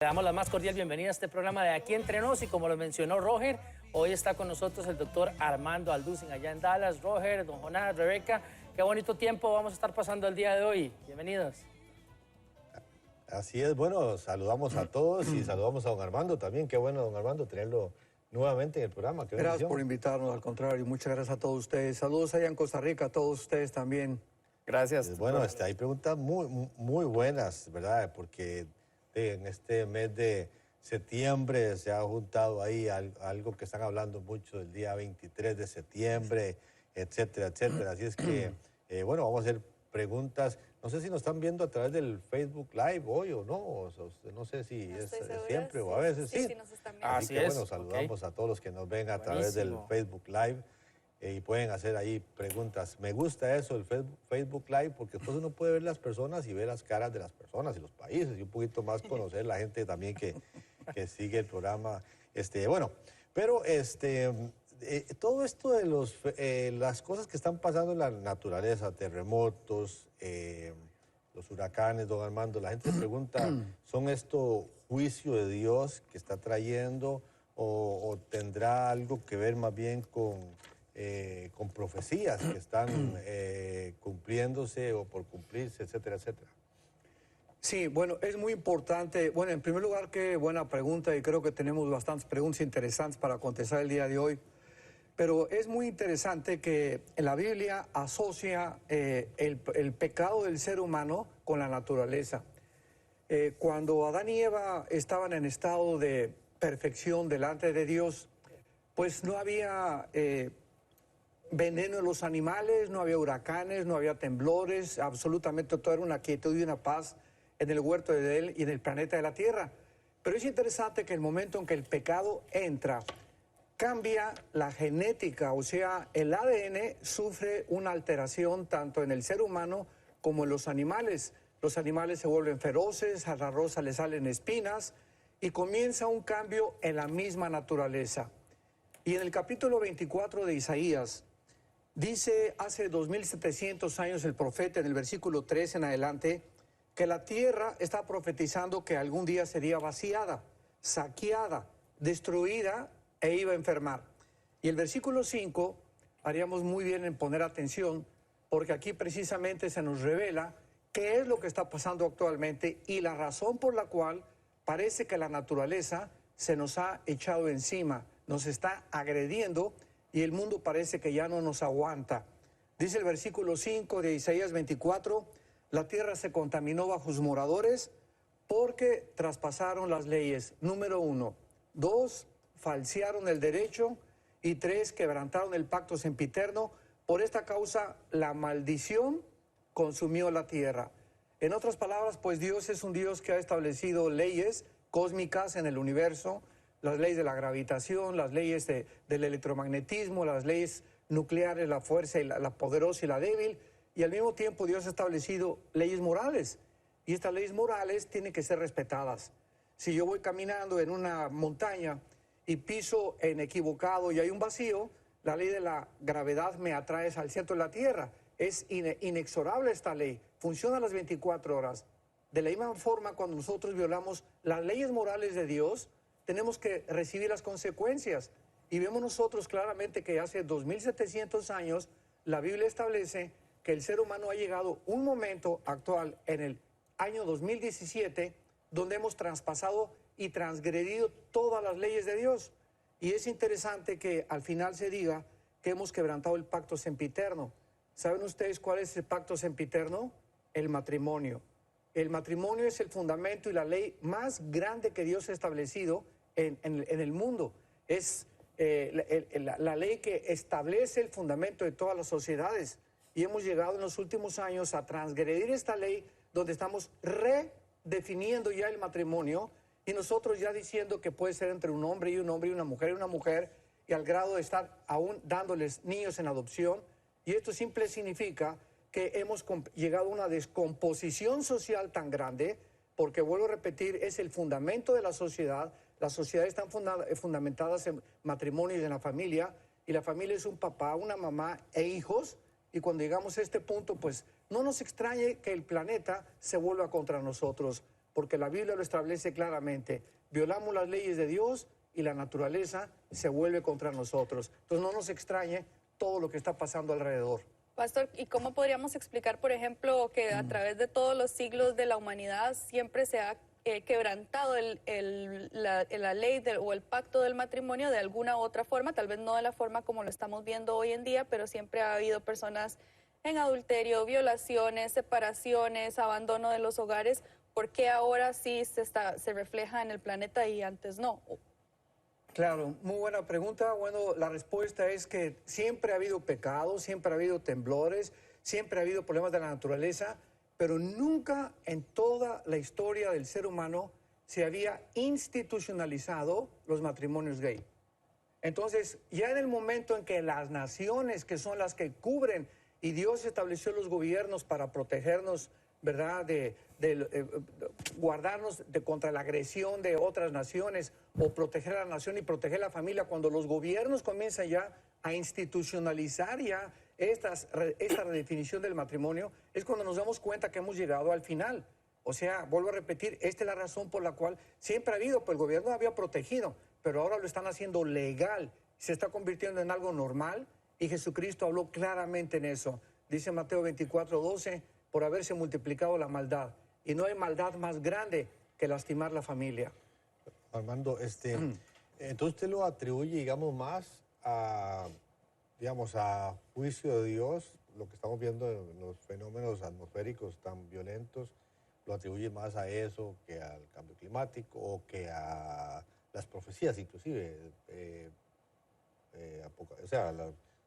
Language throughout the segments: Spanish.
Le damos la más cordial bienvenida a este programa de Aquí Entre Nos y como lo mencionó Roger, hoy está con nosotros el doctor Armando Alducin allá en Dallas. Roger, don Jonás, Rebeca, qué bonito tiempo vamos a estar pasando el día de hoy. Bienvenidos. Así es, bueno, saludamos a todos y saludamos a don Armando también. Qué bueno, don Armando, tenerlo nuevamente en el programa. Qué gracias bendición. por invitarnos, al contrario, muchas gracias a todos ustedes. Saludos allá en Costa Rica a todos ustedes también. Gracias. Bueno, hay preguntas muy buenas, ¿verdad? Porque en este mes de septiembre se ha juntado ahí algo que están hablando mucho del día 23 de septiembre, etcétera, etcétera. Así es que, bueno, vamos a hacer preguntas. No sé si nos están viendo a través del Facebook Live hoy o no. No sé si No es segura, siempre o a veces sí. Sí, nos están viendo. Así que, bueno, saludamos a todos los que nos ven a través del Facebook Live. Y pueden hacer ahí preguntas. Me gusta eso, el Facebook Live, porque después uno puede ver las personas y ver las caras de las personas y los países y un poquito más conocer la gente también que sigue el programa. Bueno, pero todo esto de las cosas que están pasando en la naturaleza, terremotos, los huracanes, don Armando, la gente se pregunta, ¿son esto juicio de Dios que está trayendo o tendrá algo que ver más bien con profecías que están cumpliéndose o por cumplirse, etcétera, etcétera? Sí, bueno, es muy importante. Bueno, en primer lugar, qué buena pregunta y creo que tenemos bastantes preguntas interesantes para contestar el día de hoy. Pero es muy interesante que la Biblia asocia el pecado del ser humano con la naturaleza. Cuando Adán y Eva estaban en estado de perfección delante de Dios, pues no había veneno en los animales, no había huracanes, no había temblores, absolutamente todo era una quietud y una paz en el huerto de Edén y en el planeta de la Tierra. Pero es interesante que el momento en que el pecado entra, cambia la genética, o sea, el ADN sufre una alteración tanto en el ser humano como en los animales. Los animales se vuelven feroces, a la rosa le salen espinas y comienza un cambio en la misma naturaleza. Y en el capítulo 24 de Isaías, dice hace 2700 años el profeta en el versículo 3 en adelante que la tierra está profetizando que algún día sería vaciada, saqueada, destruida e iba a enfermar. Y el versículo 5 haríamos muy bien en poner atención porque aquí precisamente se nos revela qué es lo que está pasando actualmente y la razón por la cual parece que la naturaleza se nos ha echado encima, nos está agrediendo y el mundo parece que ya no nos aguanta. Dice el versículo 5 de Isaías 24, la tierra se contaminó bajo sus moradores porque traspasaron las leyes. Número 1. 2, falsearon el derecho. Y 3, quebrantaron el pacto sempiterno. Por esta causa, la maldición consumió la tierra. En otras palabras, pues Dios es un Dios que ha establecido leyes cósmicas en el universo, las leyes de la gravitación, las leyes del electromagnetismo, las leyes nucleares, la fuerza, la poderosa y la débil, y al mismo tiempo Dios ha establecido leyes morales, y estas leyes morales tienen que ser respetadas. Si yo voy caminando en una montaña y piso en equivocado y hay un vacío, la ley de la gravedad me atrae al centro de la tierra. Es inexorable esta ley, funciona a las 24 horas. De la misma forma, cuando nosotros violamos las leyes morales de Dios, tenemos que recibir las consecuencias. Y vemos nosotros claramente que hace 2700 años la Biblia establece que el ser humano ha llegado a un momento actual en el año 2017 donde hemos traspasado y transgredido todas las leyes de Dios. Y es interesante que al final se diga que hemos quebrantado el pacto sempiterno. ¿Saben ustedes cuál es el pacto sempiterno? El matrimonio. El matrimonio es el fundamento y la ley más grande que Dios ha establecido en el mundo. Es la ley que establece el fundamento de todas las sociedades. Y hemos llegado en los últimos años a transgredir esta ley donde estamos redefiniendo ya el matrimonio y nosotros ya diciendo que puede ser entre un hombre y una mujer y al grado de estar aún dándoles niños en adopción. Y esto simple significa que hemos llegado a una descomposición social tan grande, porque vuelvo a repetir, es el fundamento de la sociedad. Las sociedades están fundamentadas en matrimonio y en la familia, y la familia es un papá, una mamá e hijos, y cuando llegamos a este punto, pues no nos extrañe que el planeta se vuelva contra nosotros. porque la Biblia lo establece claramente. Violamos las leyes de Dios y la naturaleza se vuelve contra nosotros. Entonces no nos extrañe todo lo que está pasando alrededor. Pastor, ¿y cómo podríamos explicar, por ejemplo, que a través de todos los siglos de la humanidad siempre se ha quebrantado la ley o el pacto del matrimonio de alguna u otra forma? Tal vez no de la forma como lo estamos viendo hoy en día, pero siempre ha habido personas en adulterio, violaciones, separaciones, abandono de los hogares. ¿Por qué ahora sí se refleja en el planeta y antes no? Claro, muy buena pregunta. Bueno, la respuesta es que siempre ha habido pecado, siempre ha habido temblores, siempre ha habido problemas de la naturaleza, pero nunca en toda la historia del ser humano se había institucionalizado los matrimonios gay. Entonces, ya en el momento en que las naciones, que son las que cubren, y Dios estableció los gobiernos para protegernos, ¿verdad?, guardarnos contra la agresión de otras naciones, o proteger a la nación y proteger a la familia, cuando los gobiernos comienzan ya a institucionalizar ya esta redefinición del matrimonio, es cuando nos damos cuenta que hemos llegado al final. O sea, vuelvo a repetir, esta es la razón por la cual siempre ha habido, pues el gobierno había protegido, pero ahora lo están haciendo legal, se está convirtiendo en algo normal, y Jesucristo habló claramente en eso. Dice Mateo 24:12, por haberse multiplicado la maldad. Y no hay maldad más grande que lastimar la familia. Armando, entonces usted lo atribuye, digamos, más a, digamos, a juicio de Dios, lo que estamos viendo en los fenómenos atmosféricos tan violentos, lo atribuye más a eso que al cambio climático o que a las profecías, inclusive, o sea,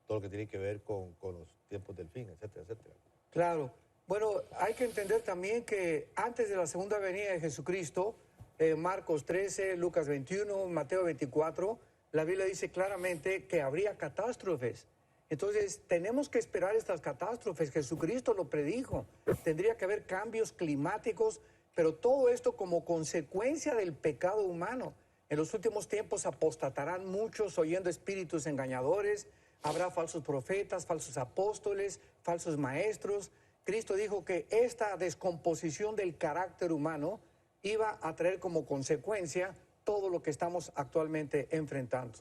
todo lo que tiene que ver con los tiempos del fin, etcétera, etcétera. Claro. Bueno, hay que entender también que antes de la segunda venida de Jesucristo, Marcos 13, Lucas 21, Mateo 24, la Biblia dice claramente que habría catástrofes. Entonces, tenemos que esperar estas catástrofes. Jesucristo lo predijo. Tendría que haber cambios climáticos, pero todo esto como consecuencia del pecado humano. En los últimos tiempos apostatarán muchos oyendo espíritus engañadores. Habrá falsos profetas, falsos apóstoles, falsos maestros. Cristo dijo que esta descomposición del carácter humano iba a traer como consecuencia todo lo que estamos actualmente enfrentando.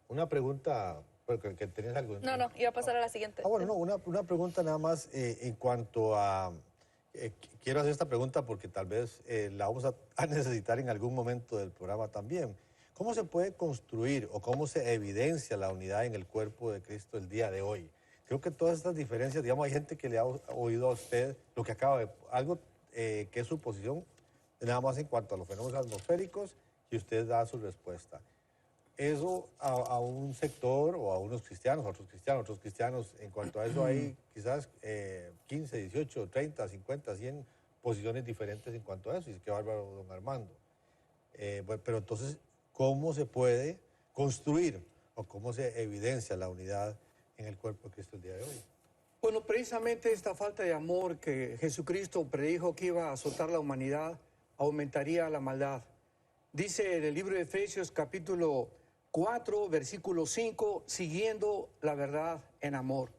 Una pregunta, porque que tenías algo. No, iba a pasar a la siguiente. Bueno, no, una pregunta nada más en cuanto a... quiero hacer esta pregunta porque tal vez la vamos a necesitar en algún momento del programa también. ¿Cómo se puede construir o cómo se evidencia la unidad en el cuerpo de Cristo el día de hoy? Creo que todas estas diferencias, digamos, hay gente que le ha oído a usted lo que acaba de... algo que es su posición, nada más en cuanto a los fenómenos atmosféricos, y usted da su respuesta. Eso a un sector o a unos cristianos, a otros cristianos, en cuanto a eso hay quizás 15, 18, 30, 50, 100 posiciones diferentes en cuanto a eso, y qué bárbaro, don Armando. Bueno, pero entonces, ¿cómo se puede construir o cómo se evidencia la unidad en el cuerpo de Cristo el día de hoy? Bueno, precisamente esta falta de amor que Jesucristo predijo que iba a azotar la humanidad aumentaría la maldad. Dice en el libro de Efesios capítulo 4, versículo 5, siguiendo la verdad en amor.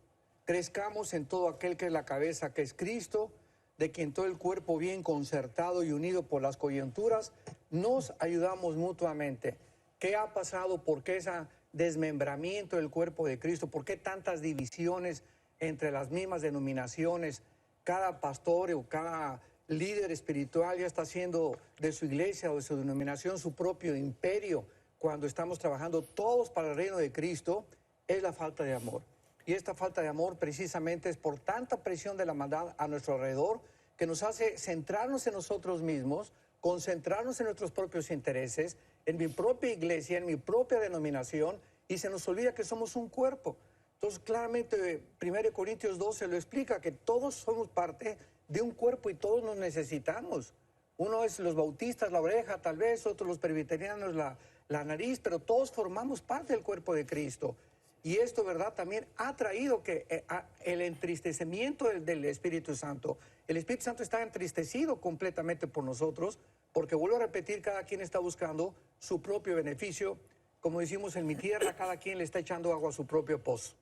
Crezcamos en todo aquel que es la cabeza, que es Cristo, de quien todo el cuerpo bien concertado y unido por las coyunturas, nos ayudamos mutuamente. ¿Qué ha pasado? ¿Por qué ese desmembramiento del cuerpo de Cristo? ¿Por qué tantas divisiones entre las mismas denominaciones? Cada pastor o cada líder espiritual ya está haciendo de su iglesia o de su denominación su propio imperio, cuando estamos trabajando todos para el reino de Cristo. Es la falta de amor. Y esta falta de amor precisamente es por tanta presión de la maldad a nuestro alrededor, que nos hace centrarnos en nosotros mismos, concentrarnos en nuestros propios intereses, en mi propia iglesia, en mi propia denominación, y se nos olvida que somos un cuerpo. Entonces, claramente, 1 Corintios 12 lo explica, que todos somos parte de un cuerpo y todos nos necesitamos. Uno es los bautistas, la oreja, tal vez, otros los presbiterianos, la nariz, pero todos formamos parte del cuerpo de Cristo. Y esto, ¿verdad?, también ha traído que el entristecimiento del Espíritu Santo. El Espíritu Santo está entristecido completamente por nosotros, porque, vuelvo a repetir, cada quien está buscando su propio beneficio. Como decimos en mi tierra, cada quien le está echando agua a su propio pozo.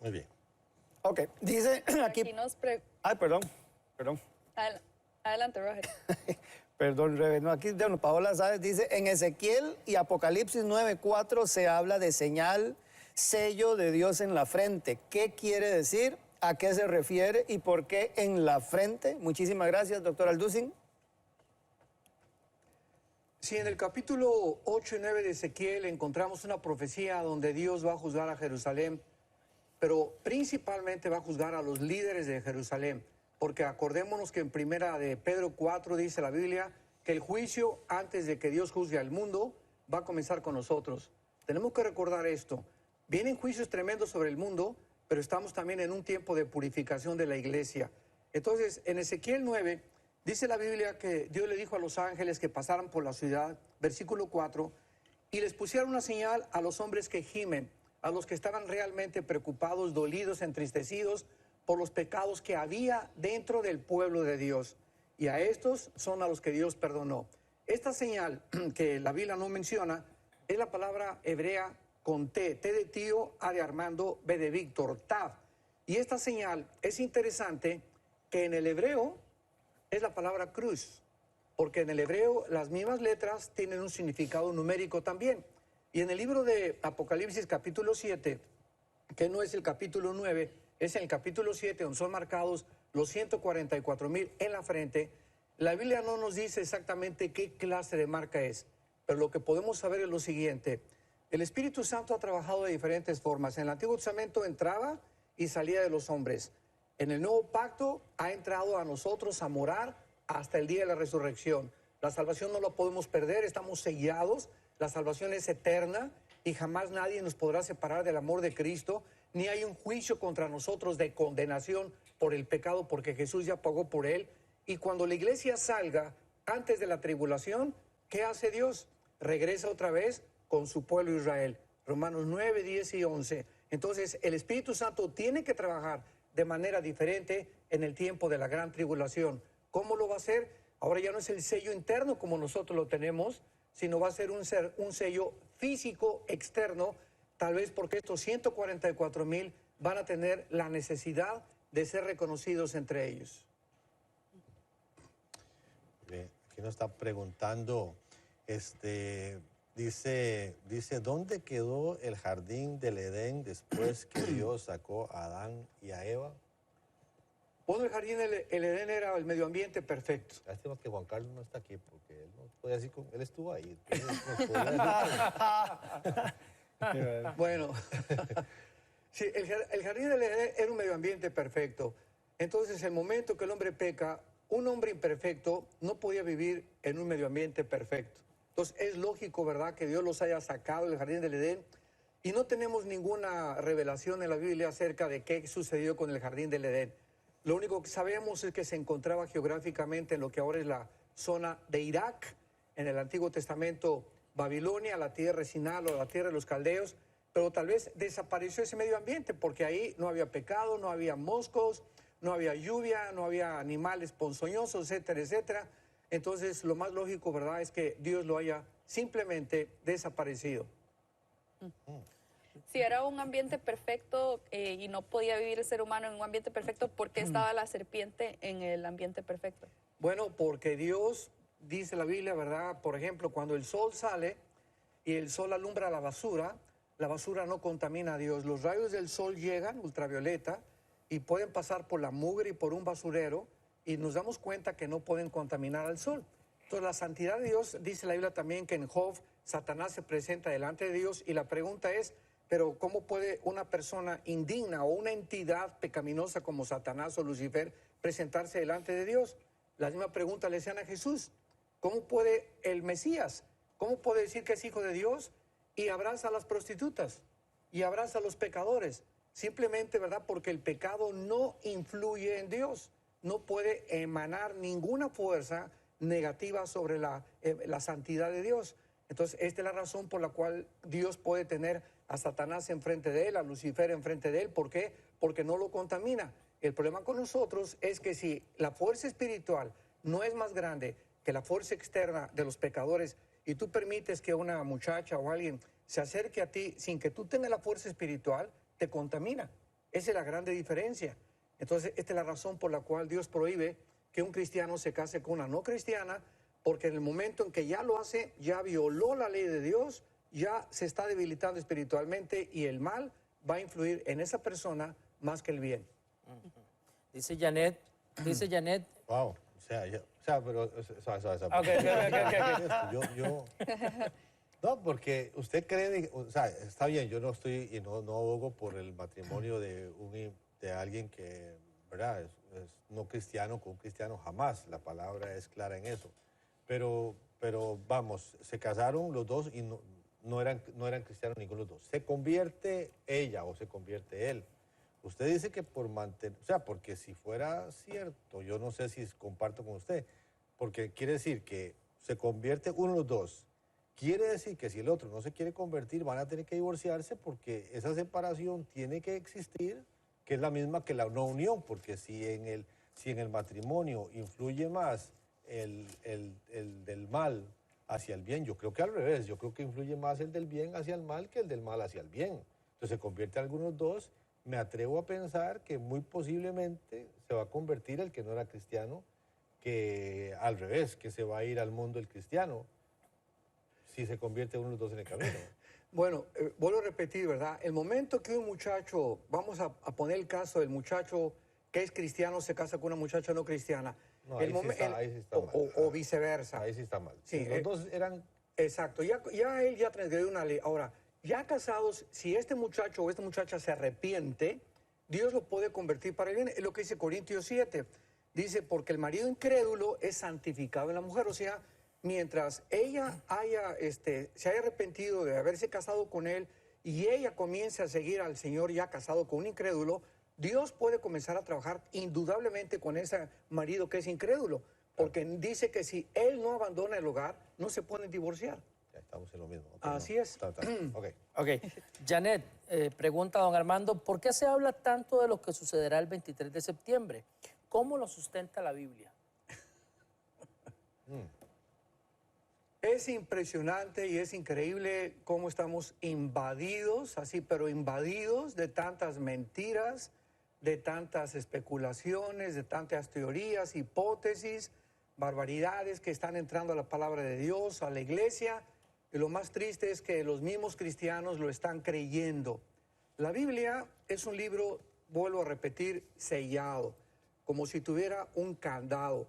Muy bien. Ok, dice aquí... Aquí Ay, perdón. Adelante. Adelante, Roger. Perdón, Rebe. No, aquí bueno, Paola Sáez dice, en Ezequiel y Apocalipsis 9:4 se habla de señal, sello de Dios en la frente. ¿Qué quiere decir? ¿A qué se refiere? ¿Y por qué en la frente? Muchísimas gracias, doctor Alducin. Sí, en el capítulo 8 y 9 de Ezequiel encontramos una profecía donde Dios va a juzgar a Jerusalén, pero principalmente va a juzgar a los líderes de Jerusalén, porque acordémonos que en primera de Pedro 4 dice la Biblia que el juicio antes de que Dios juzgue al mundo va a comenzar con nosotros. Tenemos que recordar esto. Vienen juicios tremendos sobre el mundo, pero estamos también en un tiempo de purificación de la iglesia. Entonces, en Ezequiel 9 dice la Biblia que Dios le dijo a los ángeles que pasaran por la ciudad, versículo 4, y les pusieron una señal a los hombres que gimen, a los que estaban realmente preocupados, dolidos, entristecidos por los pecados que había dentro del pueblo de Dios. Y a estos son a los que Dios perdonó. Esta señal que la Biblia no menciona es la palabra hebrea con T, T de tío, A de Armando, B de Víctor, Tav. Y esta señal es interesante que en el hebreo es la palabra cruz, porque en el hebreo las mismas letras tienen un significado numérico también. Y en el libro de Apocalipsis capítulo 7, que no es el capítulo 9, es en el capítulo 7 donde son marcados los 144,000 en la frente, la Biblia no nos dice exactamente qué clase de marca es, pero lo que podemos saber es lo siguiente. El Espíritu Santo ha trabajado de diferentes formas. En el Antiguo Testamento entraba y salía de los hombres. En el Nuevo Pacto ha entrado a nosotros a morar hasta el día de la resurrección. La salvación no la podemos perder, estamos sellados, la salvación es eterna y jamás nadie nos podrá separar del amor de Cristo, ni hay un juicio contra nosotros de condenación por el pecado, porque Jesús ya pagó por él. Y cuando la iglesia salga antes de la tribulación, ¿qué hace Dios? Regresa otra vez con su pueblo Israel. Romanos 9, 10 y 11. Entonces, el Espíritu Santo tiene que trabajar de manera diferente en el tiempo de la gran tribulación. ¿Cómo lo va a hacer? Ahora ya no es el sello interno como nosotros lo tenemos, sino va a ser un sello físico externo, tal vez porque estos 144,000 van a tener la necesidad de ser reconocidos entre ellos. Bien, aquí nos está preguntando, dice, ¿dónde quedó el jardín del Edén después que Dios sacó a Adán y a Eva? Bueno, el jardín del Edén era el medio ambiente perfecto. Lástima que Juan Carlos no está aquí, porque él no puede decir, él estuvo ahí. Bueno, sí, el jardín del Edén era un medio ambiente perfecto. Entonces, el momento que el hombre peca, un hombre imperfecto no podía vivir en un medio ambiente perfecto. Entonces, es lógico, ¿verdad?, que Dios los haya sacado del jardín del Edén y no tenemos ninguna revelación en la Biblia acerca de qué sucedió con el jardín del Edén. Lo único que sabemos es que se encontraba geográficamente en lo que ahora es la zona de Irak, en el Antiguo Testamento Babilonia, la tierra de Sinal o la tierra de los caldeos, pero tal vez desapareció ese medio ambiente porque ahí no había pecado, no había moscos, no había lluvia, no había animales ponzoñosos, etcétera, etcétera. Entonces, lo más lógico, ¿verdad?, es que Dios lo haya simplemente desaparecido. Si era un ambiente perfecto y no podía vivir el ser humano en un ambiente perfecto, ¿por qué estaba la serpiente en el ambiente perfecto? Bueno, porque Dios, dice la Biblia, ¿verdad?, por ejemplo, cuando el sol sale y el sol alumbra la basura no contamina a Dios. Los rayos del sol llegan, ultravioleta, y pueden pasar por la mugre y por un basurero, y nos damos cuenta que no pueden contaminar al sol. Entonces, la santidad de Dios, dice la Biblia también que en Job, Satanás se presenta delante de Dios, y la pregunta es, pero ¿cómo puede una persona indigna o una entidad pecaminosa como Satanás o Lucifer presentarse delante de Dios? La misma pregunta le hacían a Jesús. ¿Cómo puede el Mesías? ¿Cómo puede decir que es hijo de Dios y abraza a las prostitutas y abraza a los pecadores? Simplemente, ¿verdad?, porque el pecado no influye en Dios. No puede emanar ninguna fuerza negativa sobre la santidad de Dios. Entonces, esta es la razón por la cual Dios puede tener a Satanás enfrente de él, a Lucifer enfrente de él. ¿Por qué? Porque no lo contamina. El problema con nosotros es que si la fuerza espiritual no es más grande que la fuerza externa de los pecadores y tú permites que una muchacha o alguien se acerque a ti sin que tú tengas la fuerza espiritual, te contamina. Esa es la grande diferencia. Entonces, esta es la razón por la cual Dios prohíbe que un cristiano se case con una no cristiana, porque en el momento en que ya lo hace, ya violó la ley de Dios, ya se está debilitando espiritualmente y el mal va a influir en esa persona más que el bien. Dice Janet, Wow, pero... No, porque usted cree, o sea, está bien, yo no estoy y no abogo por el matrimonio de alguien que, ¿verdad? Es no cristiano con un cristiano, jamás, la palabra es clara en eso. Pero vamos, se casaron los dos y no eran cristianos ninguno de los dos. Se convierte ella o se convierte él. Usted dice que por mantener, o sea, porque si fuera cierto, yo no sé si comparto con usted, porque quiere decir que se convierte uno de los dos. Quiere decir que si el otro no se quiere convertir, van a tener que divorciarse porque esa separación tiene que existir, que es la misma que la no unión, porque si en el matrimonio influye más el del mal hacia el bien, yo creo que al revés, yo creo que influye más el del bien hacia el mal que el del mal hacia el bien. Entonces se convierte algunos dos. Me atrevo a pensar que muy posiblemente se va a convertir el que no era cristiano, que al revés, que se va a ir al mundo el cristiano, si se convierte uno de los dos en el camino. Bueno, vuelvo a repetir, ¿verdad? El momento que un muchacho, vamos a poner el caso del muchacho que es cristiano se casa con una muchacha no cristiana. No, ahí sí está mal. O viceversa. Ahí sí está mal. Sí, los dos eran... Exacto, ya él ya transgredió una ley. Ahora, ya casados, si este muchacho o esta muchacha se arrepiente, Dios lo puede convertir para el bien. Es lo que dice Corintios 7. Dice, porque el marido incrédulo es santificado en la mujer. O sea, mientras ella se haya arrepentido de haberse casado con él y ella comience a seguir al Señor ya casado con un incrédulo, Dios puede comenzar a trabajar indudablemente con ese marido que es incrédulo. Porque dice que si él no abandona el hogar, no se pueden divorciar. Ya estamos en lo mismo. Así es. Ok. Janet, pregunta a don Armando, ¿por qué se habla tanto de lo que sucederá el 23 de septiembre? ¿Cómo lo sustenta la Biblia? Es impresionante y es increíble cómo estamos invadidos, así, pero invadidos de tantas mentiras, de tantas especulaciones, de tantas teorías, hipótesis, barbaridades que están entrando a la palabra de Dios, a la iglesia. Y lo más triste es que los mismos cristianos lo están creyendo. La Biblia es un libro, vuelvo a repetir, sellado, como si tuviera un candado.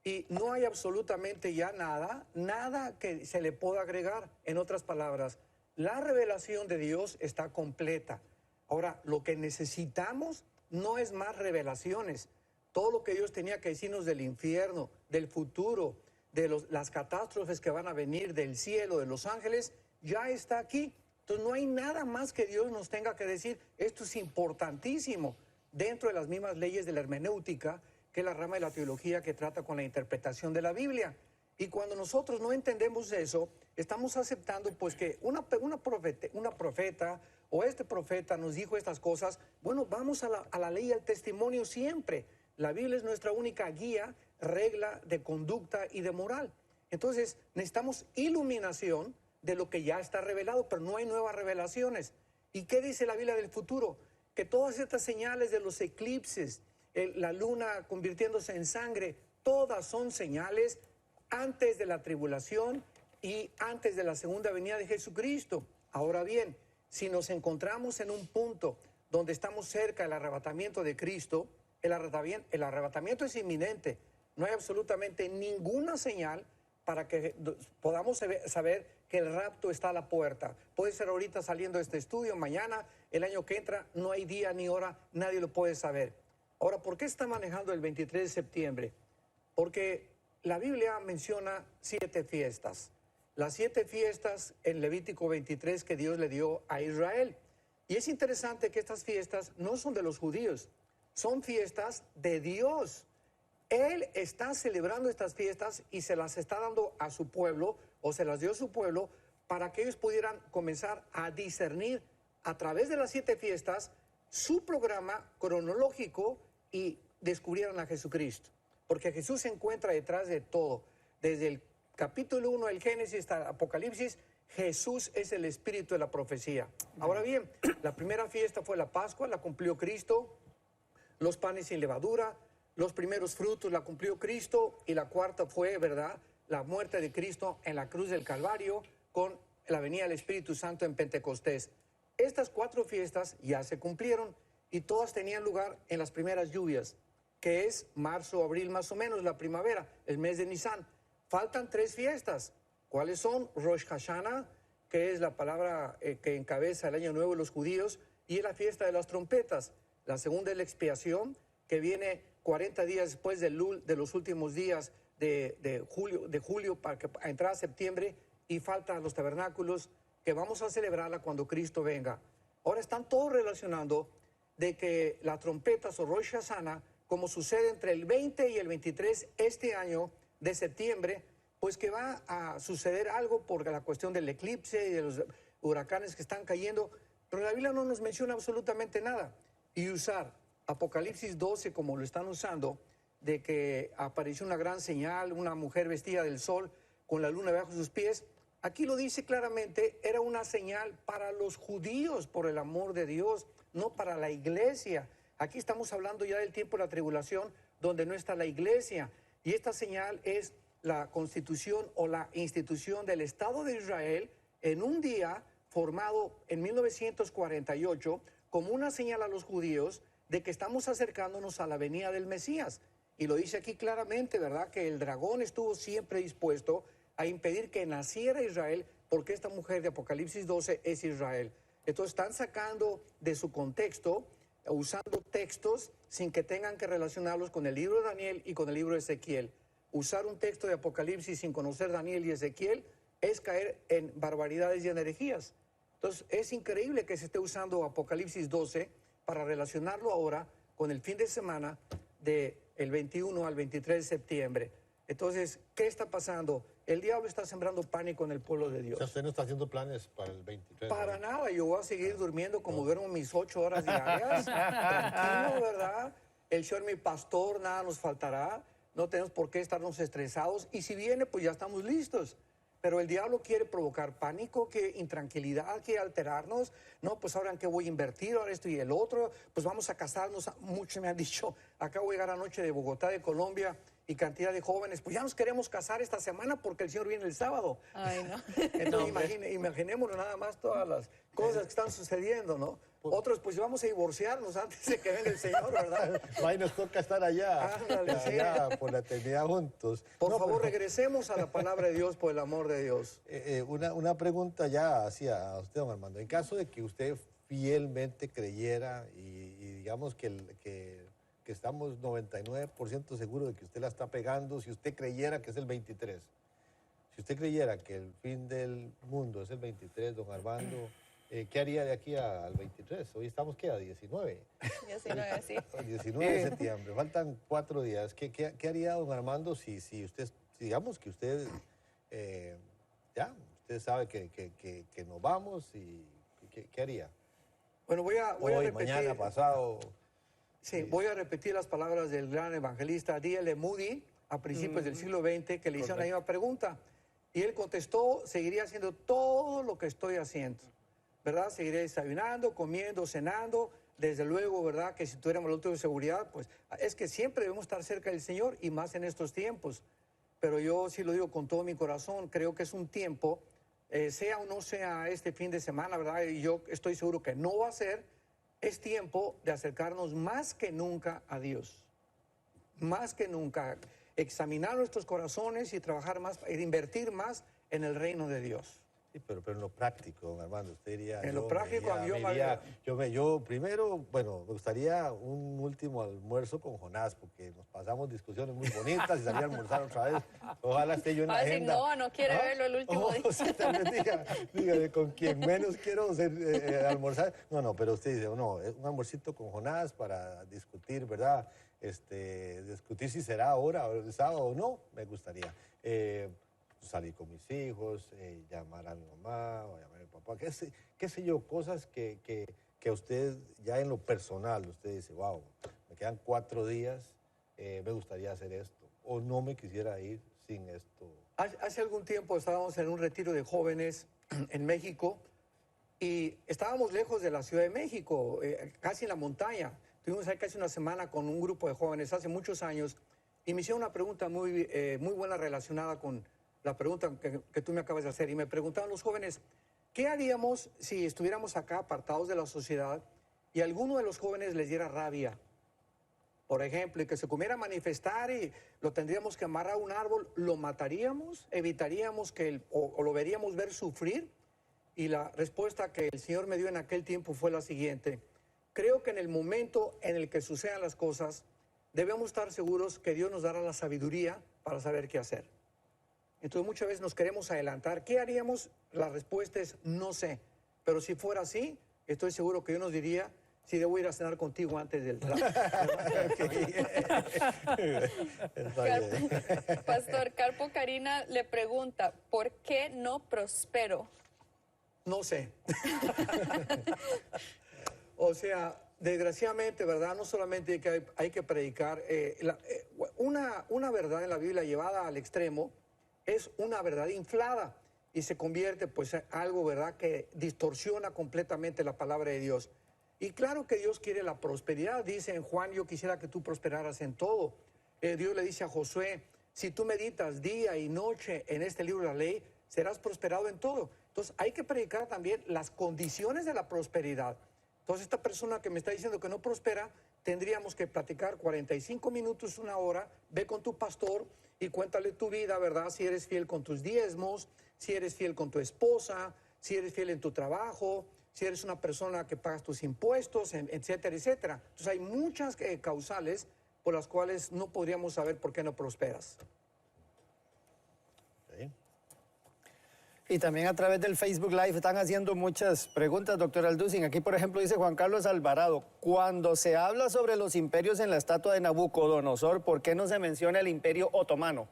Y no hay absolutamente ya nada que se le pueda agregar. En otras palabras, la revelación de Dios está completa. Ahora, lo que necesitamos no es más revelaciones. Todo lo que Dios tenía que decirnos del infierno, del futuro, de las catástrofes que van a venir, del cielo, de los ángeles, ya está aquí. Entonces no hay nada más que Dios nos tenga que decir. Esto es importantísimo dentro de las mismas leyes de la hermenéutica, que es la rama de la teología que trata con la interpretación de la Biblia. Y cuando nosotros no entendemos eso, estamos aceptando pues que una profeta o este profeta nos dijo estas cosas. Bueno, vamos a la ley y al testimonio siempre. La Biblia es nuestra única guía, regla de conducta y de moral. Entonces necesitamos iluminación de lo que ya está revelado, pero no hay nuevas revelaciones. ¿Y qué dice la Biblia del futuro? Que todas estas señales de los eclipses, la luna convirtiéndose en sangre, todas son señales antes de la tribulación y antes de la segunda venida de Jesucristo. Ahora bien, si nos encontramos en un punto donde estamos cerca del arrebatamiento de Cristo, el arrebatamiento es inminente. No hay absolutamente ninguna señal para que podamos saber que el rapto está a la puerta. Puede ser ahorita saliendo de este estudio, mañana, el año que entra, no hay día ni hora, nadie lo puede saber. Ahora, ¿por qué está manejando el 23 de septiembre? Porque la Biblia menciona 7 fiestas. Las 7 fiestas en Levítico 23 que Dios le dio a Israel. Y es interesante que estas fiestas no son de los judíos, son fiestas de Dios. Él está celebrando estas fiestas y se las está dando a su pueblo, o se las dio a su pueblo, para que ellos pudieran comenzar a discernir a través de las 7 fiestas su programa cronológico y descubrieran a Jesucristo. Porque Jesús se encuentra detrás de todo. Desde el capítulo 1 del Génesis hasta el Apocalipsis, Jesús es el espíritu de la profecía. Ahora bien, la primera fiesta fue la Pascua, la cumplió Cristo. Los panes sin levadura, los primeros frutos la cumplió Cristo y la cuarta fue, ¿verdad?, la muerte de Cristo en la cruz del Calvario con la venida del Espíritu Santo en Pentecostés. Estas 4 fiestas ya se cumplieron y todas tenían lugar en las primeras lluvias, que es marzo, abril más o menos, la primavera, el mes de Nisan. Faltan 3 fiestas. ¿Cuáles son? Rosh Hashanah, que es la palabra que encabeza el año nuevo de los judíos, y es la fiesta de las trompetas. La segunda es la expiación, que viene 40 días después de los últimos días de julio para entrar a septiembre, y faltan los tabernáculos, que vamos a celebrarla cuando Cristo venga. Ahora están todos relacionando de que las trompetas o Rosh Hashanah, como sucede entre el 20 y el 23 este año de septiembre, pues que va a suceder algo por la cuestión del eclipse y de los huracanes que están cayendo, pero la Biblia no nos menciona absolutamente nada. Y usar Apocalipsis 12 como lo están usando, de que apareció una gran señal, una mujer vestida del sol con la luna debajo de sus pies, aquí lo dice claramente, era una señal para los judíos, por el amor de Dios, no para la iglesia. Aquí estamos hablando ya del tiempo de la tribulación, donde no está la iglesia. Y esta señal es la constitución o la institución del Estado de Israel en un día formado en 1948 como una señal a los judíos de que estamos acercándonos a la venida del Mesías. Y lo dice aquí claramente, ¿verdad?, que el dragón estuvo siempre dispuesto a impedir que naciera Israel, porque esta mujer de Apocalipsis 12 es Israel. Entonces están sacando de su contexto, usando textos sin que tengan que relacionarlos con el libro de Daniel y con el libro de Ezequiel. Usar un texto de Apocalipsis sin conocer Daniel y Ezequiel es caer en barbaridades y en herejías. Entonces es increíble que se esté usando Apocalipsis 12 para relacionarlo ahora con el fin de semana del 21 al 23 de septiembre. Entonces, ¿qué está pasando? El diablo está sembrando pánico en el pueblo de Dios. O sea, usted no está haciendo planes para el 23. Para nada, yo voy a seguir durmiendo como duermo mis 8 horas diarias. Tranquilo, ¿verdad? El Señor, mi pastor, nada nos faltará. No tenemos por qué estarnos estresados. Y si viene, pues ya estamos listos. Pero el diablo quiere provocar pánico, quiere intranquilidad, quiere alterarnos. No, pues ahora en qué voy a invertir, ahora esto y el otro. Pues vamos a casarnos. Muchos me han dicho, acabo de llegar anoche de Bogotá, de Colombia, y cantidad de jóvenes, pues ya nos queremos casar esta semana porque el Señor viene el sábado. Ay, no. Entonces imaginémonos nada más todas las cosas que están sucediendo, ¿no? Otros, pues vamos a divorciarnos antes de que venga el Señor, ¿verdad? Ahí nos toca estar allá, Ándale, sí. allá por la eternidad juntos. Por favor, regresemos a la palabra de Dios, por el amor de Dios. Una pregunta ya hacia usted, don Armando. En caso de que usted fielmente creyera y digamos que estamos 99% seguros de que usted la está pegando, si usted creyera que es el 23, si usted creyera que el fin del mundo es el 23, don Armando, ¿qué haría de aquí al 23? Hoy estamos, ¿qué? A 19. 19, sí. 19 de septiembre, faltan 4 días. ¿Qué haría don Armando si usted, digamos que usted, usted sabe que nos vamos y ¿qué haría? Bueno, voy a Hoy, repetir. mañana, pasado. Sí, voy a repetir las palabras del gran evangelista D.L. Moody a principios del siglo XX, que le hicieron la misma pregunta. Y él contestó, seguiría haciendo todo lo que estoy haciendo, ¿verdad? Seguiré desayunando, comiendo, cenando. Desde luego, ¿verdad? Que si tuviéramos el auto de seguridad, pues es que siempre debemos estar cerca del Señor y más en estos tiempos. Pero yo sí lo digo con todo mi corazón, creo que es un tiempo, sea o no sea este fin de semana, ¿verdad? Y yo estoy seguro que no va a ser. Es tiempo de acercarnos más que nunca a Dios. Más que nunca. Examinar nuestros corazones y trabajar más, e invertir más en el reino de Dios. Sí, pero en lo práctico, don Armando, usted diría... En lo práctico, yo primero, bueno, me gustaría un último almuerzo con Jonás, porque nos pasamos discusiones muy bonitas y salí a almorzar otra vez. Ojalá esté yo en la agenda. No quiere verlo el último día. Usted también diga, con quien menos quiero almorzar. No, pero usted dice, no, un almuercito con Jonás para discutir, ¿verdad? Discutir si será ahora, el sábado o no, me gustaría. Salir con mis hijos, llamar a mi mamá o llamar a mi papá, qué sé yo, cosas que usted ya en lo personal, usted dice, wow, me quedan 4 días, me gustaría hacer esto, o no me quisiera ir sin esto. Hace algún tiempo estábamos en un retiro de jóvenes en México y estábamos lejos de la Ciudad de México, casi en la montaña. Estuvimos ahí casi una semana con un grupo de jóvenes hace muchos años y me hicieron una pregunta muy buena relacionada con la pregunta que tú me acabas de hacer. Y me preguntaban los jóvenes, ¿qué haríamos si estuviéramos acá apartados de la sociedad y a alguno de los jóvenes les diera rabia? Por ejemplo, y que se comiera a manifestar y lo tendríamos que amarrar a un árbol, ¿lo mataríamos? ¿Evitaríamos que o lo veríamos ver sufrir? Y la respuesta que el Señor me dio en aquel tiempo fue la siguiente. Creo que en el momento en el que sucedan las cosas, debemos estar seguros que Dios nos dará la sabiduría para saber qué hacer. Entonces muchas veces nos queremos adelantar. ¿Qué haríamos? La respuesta es no sé. Pero si fuera así, estoy seguro que Dios nos diría, si debo ir a cenar contigo antes del trabajo. Pastor Carpo Karina le pregunta, ¿por qué no prospero? No sé. O sea, desgraciadamente, ¿verdad? No solamente hay que predicar. Una verdad en la Biblia llevada al extremo es una verdad inflada y se convierte pues en algo, ¿verdad?, que distorsiona completamente la palabra de Dios. Y claro que Dios quiere la prosperidad. Dice en Juan, yo quisiera que tú prosperaras en todo. Dios le dice a Josué, si tú meditas día y noche en este libro de la ley, serás prosperado en todo. Entonces hay que predicar también las condiciones de la prosperidad. Entonces esta persona que me está diciendo que no prospera, tendríamos que platicar 45 minutos, una hora, ve con tu pastor y cuéntale tu vida, ¿verdad? Si eres fiel con tus diezmos, si eres fiel con tu esposa, si eres fiel en tu trabajo, si eres una persona que pagas tus impuestos, etcétera, etcétera. Entonces hay muchas causales por las cuales no podríamos saber por qué no prosperas. Sí. Y también a través del Facebook Live están haciendo muchas preguntas, doctor Alducin. Aquí, por ejemplo, dice Juan Carlos Alvarado, cuando se habla sobre los imperios en la estatua de Nabucodonosor, ¿por qué no se menciona el imperio otomano?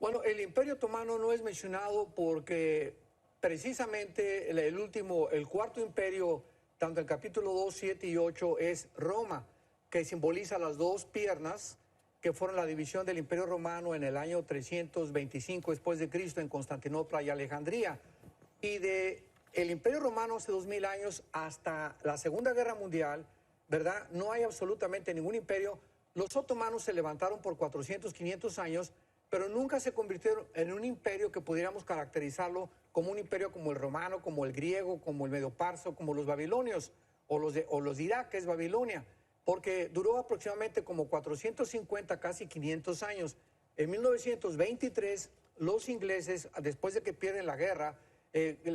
Bueno, el imperio otomano no es mencionado porque precisamente el cuarto imperio, tanto el capítulo 2, 7 y 8, es Roma, que simboliza las dos piernas que fueron la división del Imperio Romano en el año 325 después de Cristo en Constantinopla y Alejandría. Y de el Imperio Romano hace 2000 años hasta la Segunda Guerra Mundial, ¿verdad? No hay absolutamente ningún imperio. Los otomanos se levantaron por 400, 500 años, pero nunca se convirtieron en un imperio que pudiéramos caracterizarlo como un imperio como el romano, como el griego, como el medo-parso, como los babilonios, o los de Irak, que es Babilonia, porque duró aproximadamente como 450, casi 500 años. En 1923, los ingleses, después de que pierden la guerra,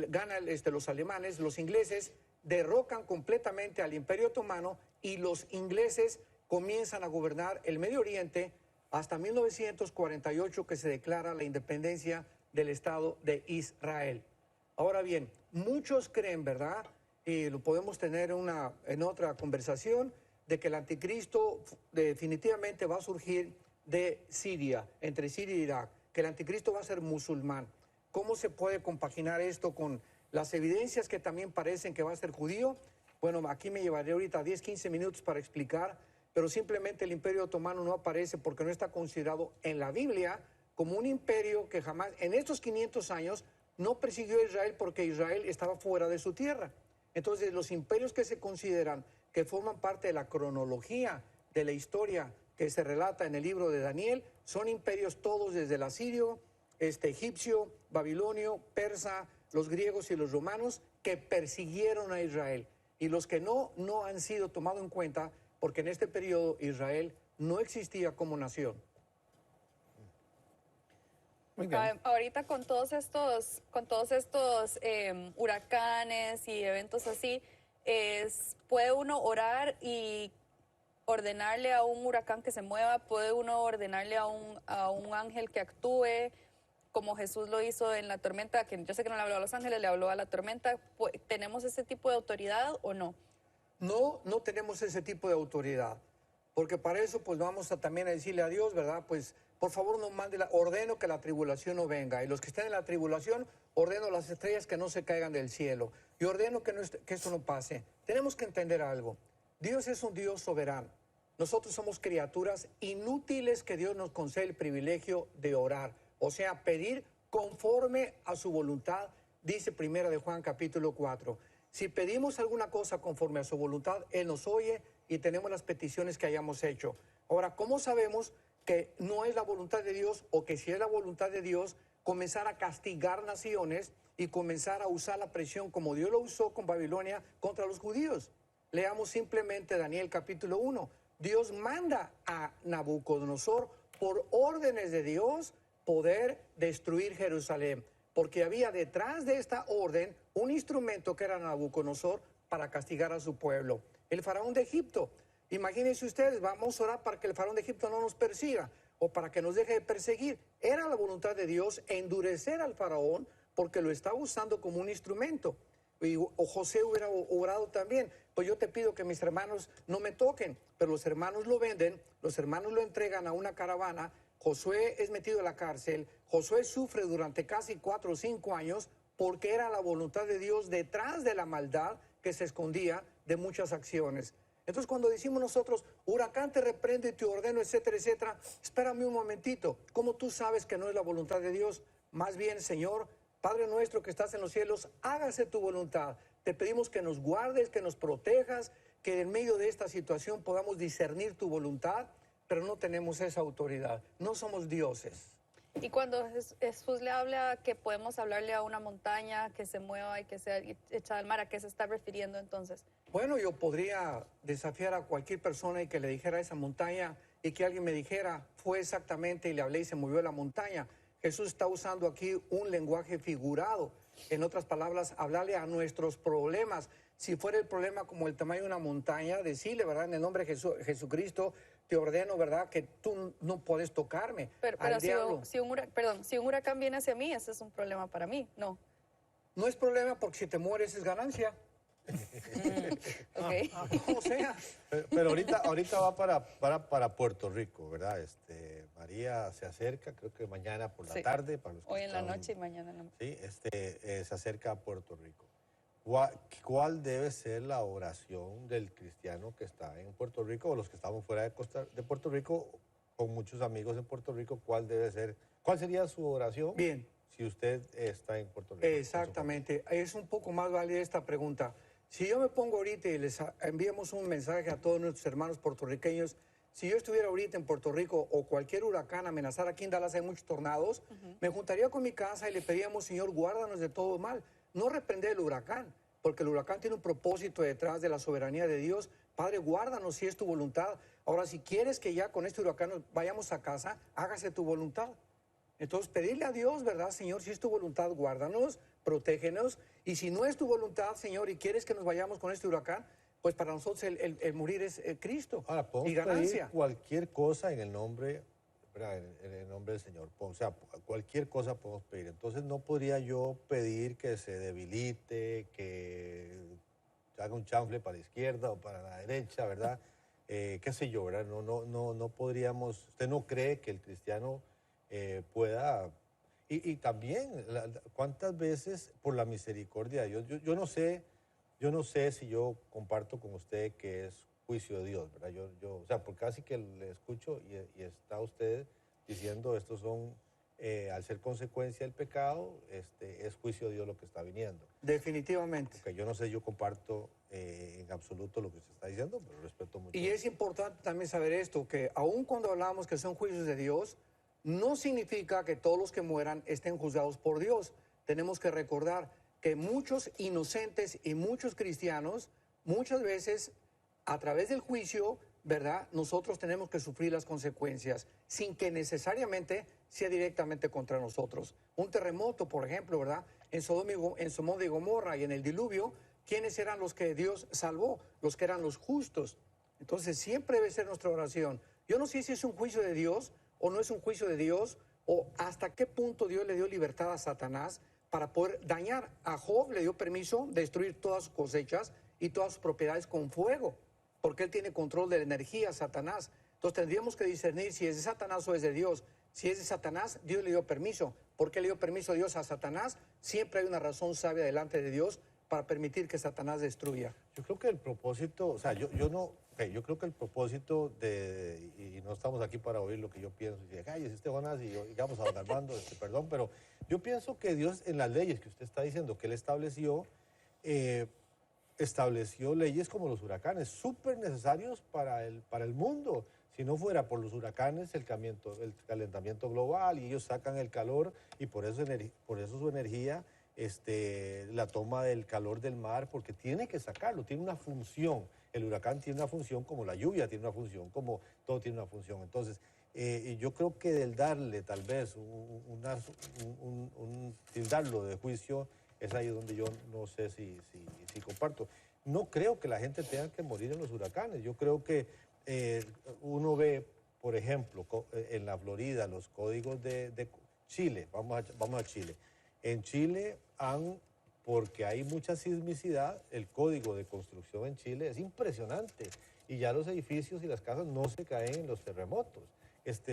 ganan los alemanes, los ingleses derrocan completamente al Imperio Otomano y los ingleses comienzan a gobernar el Medio Oriente hasta 1948, que se declara la independencia del Estado de Israel. Ahora bien, muchos creen, ¿verdad? Y lo podemos tener en otra conversación, de que el anticristo definitivamente va a surgir de Siria, entre Siria y Irak, que el anticristo va a ser musulmán. ¿Cómo se puede compaginar esto con las evidencias que también parecen que va a ser judío? Bueno, aquí me llevaré ahorita 10, 15 minutos para explicar, pero simplemente el Imperio Otomano no aparece porque no está considerado en la Biblia como un imperio que jamás, en estos 500 años, no persiguió a Israel porque Israel estaba fuera de su tierra. Entonces, los imperios que se consideran que forman parte de la cronología de la historia que se relata en el libro de Daniel, son imperios todos desde el asirio, egipcio, babilonio, persa, los griegos y los romanos que persiguieron a Israel. Y los que no han sido tomados en cuenta porque en este periodo Israel no existía como nación. Muy bien. Ahorita con todos estos huracanes y eventos así, ¿puede uno orar y ordenarle a un huracán que se mueva? ¿Puede uno ordenarle a un ángel que actúe como Jesús lo hizo en la tormenta? Que yo sé que no le habló a los ángeles, le habló a la tormenta. ¿Tenemos ese tipo de autoridad o no? No tenemos ese tipo de autoridad, porque para eso pues vamos también a decirle a Dios, ¿verdad? Pues por favor no mande, ordeno que la tribulación no venga, y los que estén en la tribulación, ordeno las estrellas que no se caigan del cielo, y ordeno que esto no pase. Tenemos que entender algo, Dios es un Dios soberano, nosotros somos criaturas inútiles que Dios nos concede el privilegio de orar, o sea, pedir conforme a su voluntad, dice Primera de Juan capítulo 4. Si pedimos alguna cosa conforme a su voluntad, Él nos oye y tenemos las peticiones que hayamos hecho. Ahora, ¿cómo sabemos que no es la voluntad de Dios o que si es la voluntad de Dios, comenzar a castigar naciones y comenzar a usar la presión como Dios lo usó con Babilonia contra los judíos? Leamos simplemente Daniel capítulo 1. Dios manda a Nabucodonosor por órdenes de Dios poder destruir Jerusalén, porque había detrás de esta orden un instrumento que era Nabucodonosor para castigar a su pueblo. El faraón de Egipto. Imagínense ustedes, vamos a orar para que el faraón de Egipto no nos persiga o para que nos deje de perseguir. Era la voluntad de Dios endurecer al faraón porque lo estaba usando como un instrumento. O José hubiera orado también, pues yo te pido que mis hermanos no me toquen, pero los hermanos lo venden, los hermanos lo entregan a una caravana, Josué es metido a la cárcel, Josué sufre durante casi 4 o 5 años porque era la voluntad de Dios detrás de la maldad que se escondía de muchas acciones. Entonces cuando decimos nosotros, huracán te reprendo y te ordeno, etcétera, etcétera, espérame un momentito, ¿cómo tú sabes que no es la voluntad de Dios? Más bien, Señor, Padre nuestro que estás en los cielos, hágase tu voluntad. Te pedimos que nos guardes, que nos protejas, que en medio de esta situación podamos discernir tu voluntad, pero no tenemos esa autoridad. No somos dioses. Y cuando Jesús le habla que podemos hablarle a una montaña que se mueva y que sea echada al mar, ¿a qué se está refiriendo entonces? Bueno, yo podría desafiar a cualquier persona y que le dijera a esa montaña y que alguien me dijera, fue exactamente y le hablé y se movió la montaña. Jesús está usando aquí un lenguaje figurado. En otras palabras, hablarle a nuestros problemas. Si fuera el problema como el tamaño de una montaña, decirle, ¿verdad? En el nombre de Jesucristo, te ordeno, ¿verdad? Que tú no puedes tocarme. Pero si un huracán viene hacia mí, ese es un problema para mí, ¿no? No es problema porque si te mueres es ganancia. Okay. O sea. Pero ahorita va para Puerto Rico, ¿verdad? María se acerca, creo que mañana por la tarde. Para los que hoy en la están, noche y mañana en la noche. Sí, se acerca a Puerto Rico. ¿Cuál debe ser la oración del cristiano que está en Puerto Rico o los que estamos fuera de Puerto Rico, con muchos amigos en Puerto Rico? ¿Cuál sería su oración? Bien. Si usted está en Puerto Rico. Exactamente. Es un poco más válida esta pregunta. Si yo me pongo ahorita y les enviamos un mensaje a todos nuestros hermanos puertorriqueños, si yo estuviera ahorita en Puerto Rico o cualquier huracán amenazara, aquí en Dallas hay muchos tornados, me juntaría con mi casa y le pedíamos, Señor, guárdanos de todo mal. No reprender el huracán, porque el huracán tiene un propósito detrás de la soberanía de Dios. Padre, guárdanos si es tu voluntad. Ahora, si quieres que ya con este huracán vayamos a casa, hágase tu voluntad. Entonces, pedirle a Dios, ¿verdad, Señor? Si es tu voluntad, guárdanos, protégenos. Y si no es tu voluntad, Señor, y quieres que nos vayamos con este huracán, pues para nosotros el morir es Cristo. Ahora, podemos y ganancia. pedir cualquier cosa en el nombre, ¿verdad? En el nombre del Señor. O sea, cualquier cosa podemos pedir. Entonces, no podría yo pedir que se debilite, que haga un chanfle para la izquierda o para la derecha, ¿verdad? Qué sé yo, ¿verdad? No podríamos. ¿Usted no cree que el cristiano pueda? Y también, ¿cuántas veces por la misericordia de Dios? Yo no sé si yo comparto con usted que es juicio de Dios, ¿verdad? O sea, porque casi que le escucho y está usted diciendo estos son, al ser consecuencia del pecado, es juicio de Dios lo que está viniendo. Definitivamente. Porque yo no sé, yo comparto en absoluto lo que usted está diciendo, pero respeto mucho. Y es importante también saber esto, que aun cuando hablamos que son juicios de Dios, no significa que todos los que mueran estén juzgados por Dios. Tenemos que recordar que muchos inocentes y muchos cristianos, muchas veces, a través del juicio, ¿verdad? Nosotros tenemos que sufrir las consecuencias, sin que necesariamente sea directamente contra nosotros. Un terremoto, por ejemplo, ¿verdad? En Sodoma y Gomorra y en el diluvio, ¿quiénes eran los que Dios salvó? Los que eran los justos. Entonces, siempre debe ser nuestra oración. Yo no sé si es un juicio de Dios o no es un juicio de Dios, o hasta qué punto Dios le dio libertad a Satanás para poder dañar. A Job le dio permiso de destruir todas sus cosechas y todas sus propiedades con fuego, porque él tiene control de la energía, Satanás. Entonces tendríamos que discernir si es de Satanás o es de Dios. Si es de Satanás, Dios le dio permiso. ¿Por qué le dio permiso a Dios a Satanás? Siempre hay una razón sabia delante de Dios para permitir que Satanás destruya. Yo creo que el propósito, o sea, yo creo que el propósito y no estamos aquí para oír lo que yo pienso, y ay, es Jonás, y digamos a don Armando, perdón, pero yo pienso que Dios en las leyes que usted está diciendo que Él estableció, estableció leyes como los huracanes, súper necesarios para el mundo. Si no fuera por los huracanes, el calentamiento global, y ellos sacan el calor, y por eso su energía, la toma del calor del mar, porque tiene que sacarlo, tiene una función. El huracán tiene una función como la lluvia tiene una función, como todo tiene una función. Entonces, yo creo que del darle tal vez tildarlo de juicio, es ahí donde yo no sé si comparto. No creo que la gente tenga que morir en los huracanes. Yo creo que uno ve, por ejemplo, en la Florida, los códigos de Chile. Vamos a Chile. En Chile, porque hay mucha sismicidad, el código de construcción en Chile es impresionante. Y ya los edificios y las casas no se caen en los terremotos.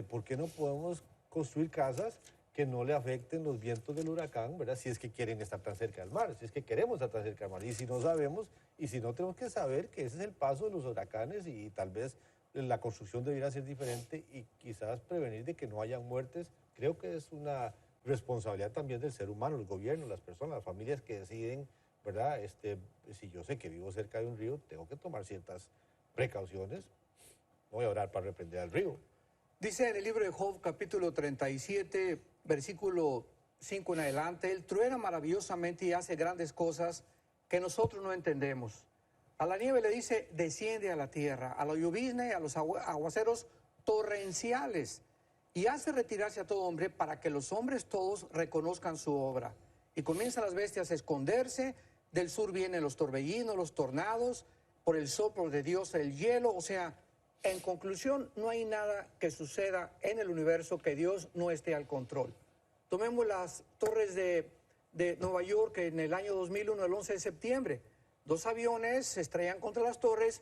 ¿Por qué no podemos construir casas que no le afecten los vientos del huracán, ¿verdad? Si es que quieren estar tan cerca del mar, si es que queremos estar tan cerca del mar. Y si no sabemos, y si no, tenemos que saber que ese es el paso de los huracanes, y tal vez la construcción debiera ser diferente y quizás prevenir de que no hayan muertes. Creo que es una responsabilidad también del ser humano, el gobierno, las personas, las familias que deciden, ¿verdad? Si yo sé que vivo cerca de un río, tengo que tomar ciertas precauciones. No voy a orar para reprender al río. Dice en el libro de Job, capítulo 37, versículo 5 en adelante, Él truena maravillosamente y hace grandes cosas que nosotros no entendemos. A la nieve le dice, desciende a la tierra, a la llovizna y a los aguaceros torrenciales, y hace retirarse a todo hombre para que los hombres todos reconozcan su obra. Y comienzan las bestias a esconderse, del sur vienen los torbellinos, los tornados, por el soplo de Dios el hielo, o sea, en conclusión, no hay nada que suceda en el universo que Dios no esté al control. Tomemos las torres de Nueva York en el año 2001, el 11 de septiembre. 2 aviones se estrellan contra las torres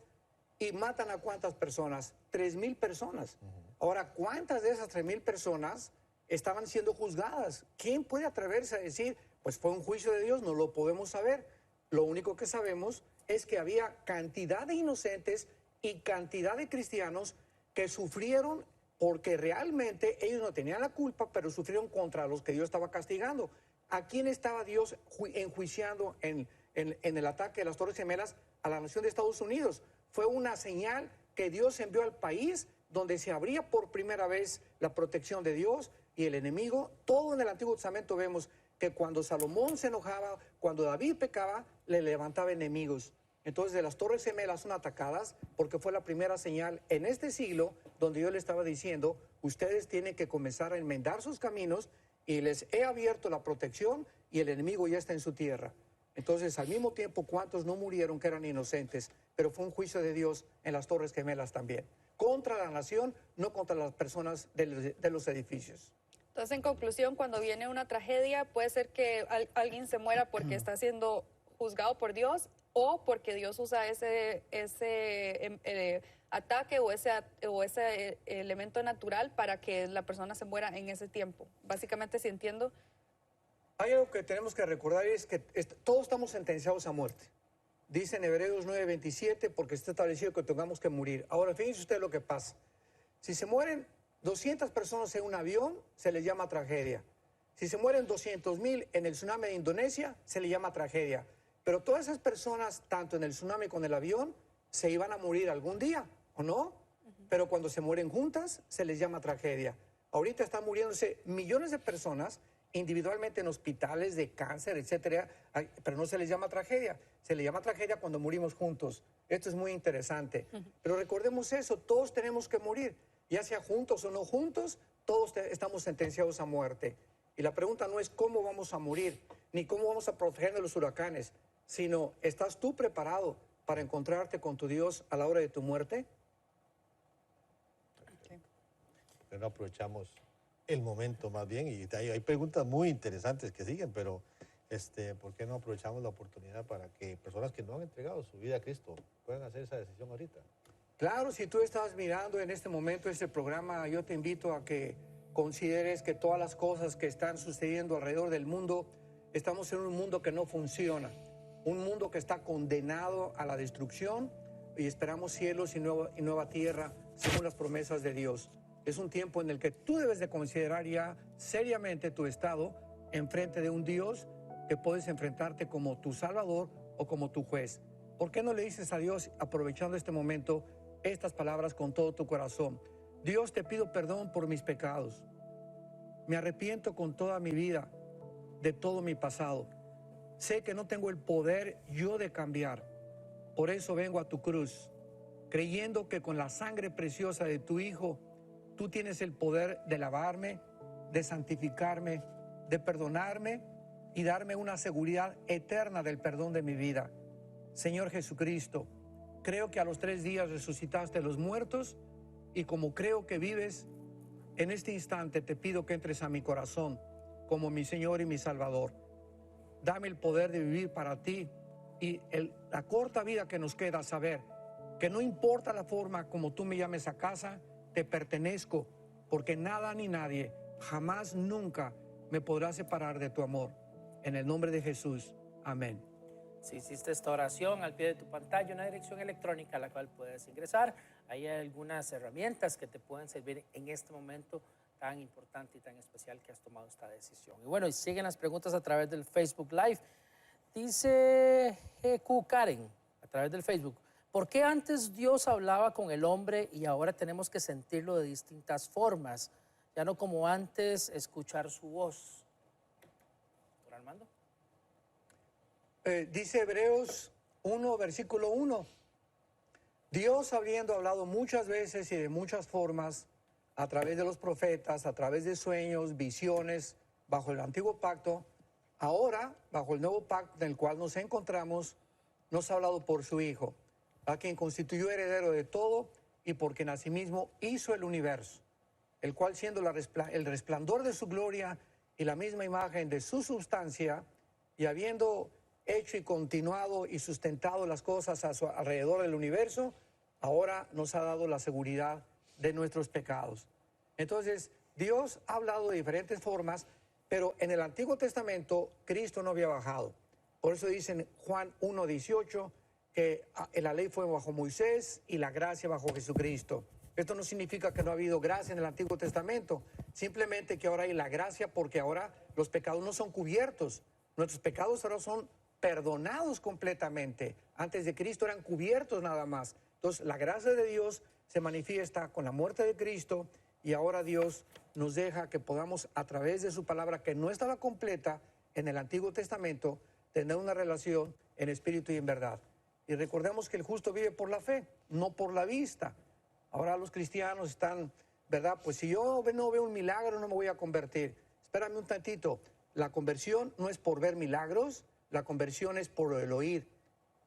y matan a ¿cuántas personas? 3,000 personas. Ahora, ¿cuántas de esas 3,000 personas estaban siendo juzgadas? ¿Quién puede atreverse a decir, pues fue un juicio de Dios? No lo podemos saber. Lo único que sabemos es que había cantidad de inocentes y cantidad de cristianos que sufrieron porque realmente ellos no tenían la culpa, pero sufrieron contra los que Dios estaba castigando. ¿A quién estaba Dios enjuiciando en el ataque de las Torres Gemelas? A la nación de Estados Unidos. Fue una señal que Dios envió al país donde se abría por primera vez la protección de Dios y el enemigo. Todo en el Antiguo Testamento vemos que cuando Salomón se enojaba, cuando David pecaba, le levantaba enemigos. Entonces, de las Torres Gemelas son atacadas porque fue la primera señal en este siglo donde yo le estaba diciendo, ustedes tienen que comenzar a enmendar sus caminos y les he abierto la protección y el enemigo ya está en su tierra. Entonces, al mismo tiempo, ¿cuántos no murieron que eran inocentes? Pero fue un juicio de Dios en las Torres Gemelas también. Contra la nación, no contra las personas de los edificios. Entonces, en conclusión, cuando viene una tragedia, puede ser que alguien se muera porque está siendo juzgado por Dios o porque Dios usa ese ataque o ese elemento natural para que la persona se muera en ese tiempo. Básicamente, si entiendo. Hay algo que tenemos que recordar, es que todos estamos sentenciados a muerte. Dice en Hebreos 9:27, porque está establecido que tengamos que morir. Ahora, fíjense usted lo que pasa. Si se mueren 200 personas en un avión, se les llama tragedia. Si se mueren 200,000 en el tsunami de Indonesia, se le llama tragedia. Pero todas esas personas, tanto en el tsunami como en el avión, se iban a morir algún día, ¿o no? Pero cuando se mueren juntas, se les llama tragedia. Ahorita están muriéndose millones de personas individualmente en hospitales de cáncer, etcétera, pero no se les llama tragedia. Se les llama tragedia cuando morimos juntos. Esto es muy interesante. Pero recordemos eso, todos tenemos que morir. Ya sea juntos o no juntos, todos estamos sentenciados a muerte. Y la pregunta no es cómo vamos a morir, ni cómo vamos a proteger de los huracanes, sino, ¿estás tú preparado para encontrarte con tu Dios a la hora de tu muerte? Pero no aprovechamos el momento más bien, y hay preguntas muy interesantes que siguen, pero ¿por qué no aprovechamos la oportunidad para que personas que no han entregado su vida a Cristo puedan hacer esa decisión ahorita? Claro, si tú estás mirando en este momento este programa, yo te invito a que consideres que todas las cosas que están sucediendo alrededor del mundo, estamos en un mundo que no funciona, un mundo que está condenado a la destrucción, y esperamos cielos y nueva tierra según las promesas de Dios. Es un tiempo en el que tú debes de considerar ya seriamente tu estado enfrente de un Dios que puedes enfrentarte como tu Salvador o como tu juez. ¿Por qué no le dices a Dios, aprovechando este momento, estas palabras con todo tu corazón? Dios, te pido perdón por mis pecados. Me arrepiento con toda mi vida de todo mi pasado. Sé que no tengo el poder yo de cambiar. Por eso vengo a tu cruz, creyendo que con la sangre preciosa de tu Hijo, tú tienes el poder de lavarme, de santificarme, de perdonarme y darme una seguridad eterna del perdón de mi vida. Señor Jesucristo, creo que a los 3 días resucitaste de los muertos y como creo que vives, en este instante te pido que entres a mi corazón como mi Señor y mi Salvador. Dame el poder de vivir para ti y la corta vida que nos queda, saber que no importa la forma como tú me llames a casa, te pertenezco, porque nada ni nadie, jamás, nunca me podrá separar de tu amor. En el nombre de Jesús, amén. Si hiciste esta oración, al pie de tu pantalla una dirección electrónica a la cual puedes ingresar. Ahí hay algunas herramientas que te pueden servir en este momento tan importante y tan especial que has tomado esta decisión. Y bueno, y siguen las preguntas a través del Facebook Live. Dice GQ Karen, a través del Facebook, ¿por qué antes Dios hablaba con el hombre y ahora tenemos que sentirlo de distintas formas? Ya no como antes escuchar su voz. ¿Doctor Armando? Dice Hebreos 1, versículo 1. Dios, habiendo hablado muchas veces y de muchas formas, a través de los profetas, a través de sueños, visiones, bajo el antiguo pacto, ahora, bajo el nuevo pacto en el cual nos encontramos, nos ha hablado por su Hijo, a quien constituyó heredero de todo y por quien asimismo hizo el universo, el cual siendo el resplandor de su gloria y la misma imagen de su sustancia, y habiendo hecho y continuado y sustentado las cosas a su alrededor del universo, ahora nos ha dado la seguridad de nuestros pecados. Entonces, Dios ha hablado de diferentes formas, pero en el Antiguo Testamento Cristo no había bajado. Por eso dice en Juan 1:18 que la ley fue bajo Moisés y la gracia bajo Jesucristo. Esto no significa que no ha habido gracia en el Antiguo Testamento, simplemente que ahora hay la gracia porque ahora los pecados no son cubiertos. Nuestros pecados ahora son perdonados completamente. Antes de Cristo eran cubiertos nada más. Entonces, la gracia de Dios se manifiesta con la muerte de Cristo y ahora Dios nos deja que podamos, a través de su palabra, que no estaba completa en el Antiguo Testamento, tener una relación en espíritu y en verdad. Y recordemos que el justo vive por la fe, no por la vista. Ahora los cristianos están, ¿verdad? Pues si yo no veo un milagro, no me voy a convertir. Espérame un tantito. La conversión no es por ver milagros, la conversión es por el oír.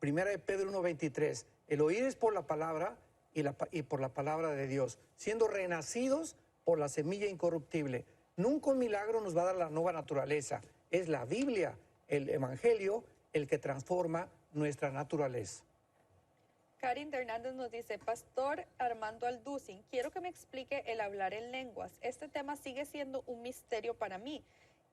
Primera de Pedro 1:23. El oír es por la palabra y por la palabra de Dios, siendo renacidos por la semilla incorruptible. Nunca un milagro nos va a dar la nueva naturaleza. Es la Biblia, el Evangelio, el que transforma nuestra naturaleza. Karin de Hernández nos dice, Pastor Armando Alducin, quiero que me explique el hablar en lenguas. Este tema sigue siendo un misterio para mí.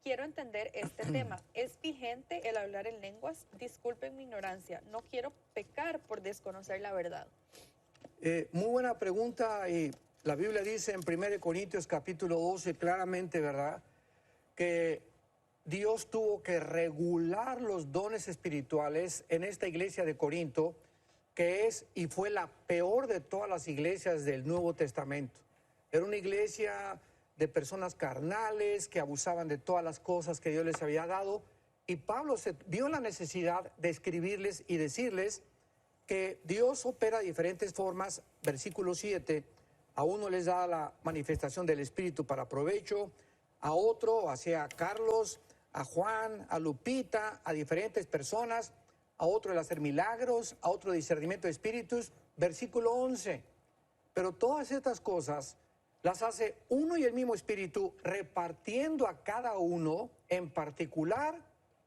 Quiero entender este tema. ¿Es vigente el hablar en lenguas? Disculpen mi ignorancia. No quiero pecar por desconocer la verdad. Muy buena pregunta. Y la Biblia dice en 1 Corintios capítulo 12 claramente, ¿verdad?, que Dios tuvo que regular los dones espirituales en esta iglesia de Corinto, que es y fue la peor de todas las iglesias del Nuevo Testamento. Era una iglesia de personas carnales que abusaban de todas las cosas que Dios les había dado, y Pablo se vio la necesidad de escribirles y decirles que Dios opera de diferentes formas. Versículo 7, a uno les da la manifestación del Espíritu para provecho, a otro, hacia Carlos, a Juan, a Lupita, a diferentes personas, a otro el hacer milagros, a otro discernimiento de espíritus. Versículo 11, pero todas estas cosas las hace uno y el mismo Espíritu, repartiendo a cada uno en particular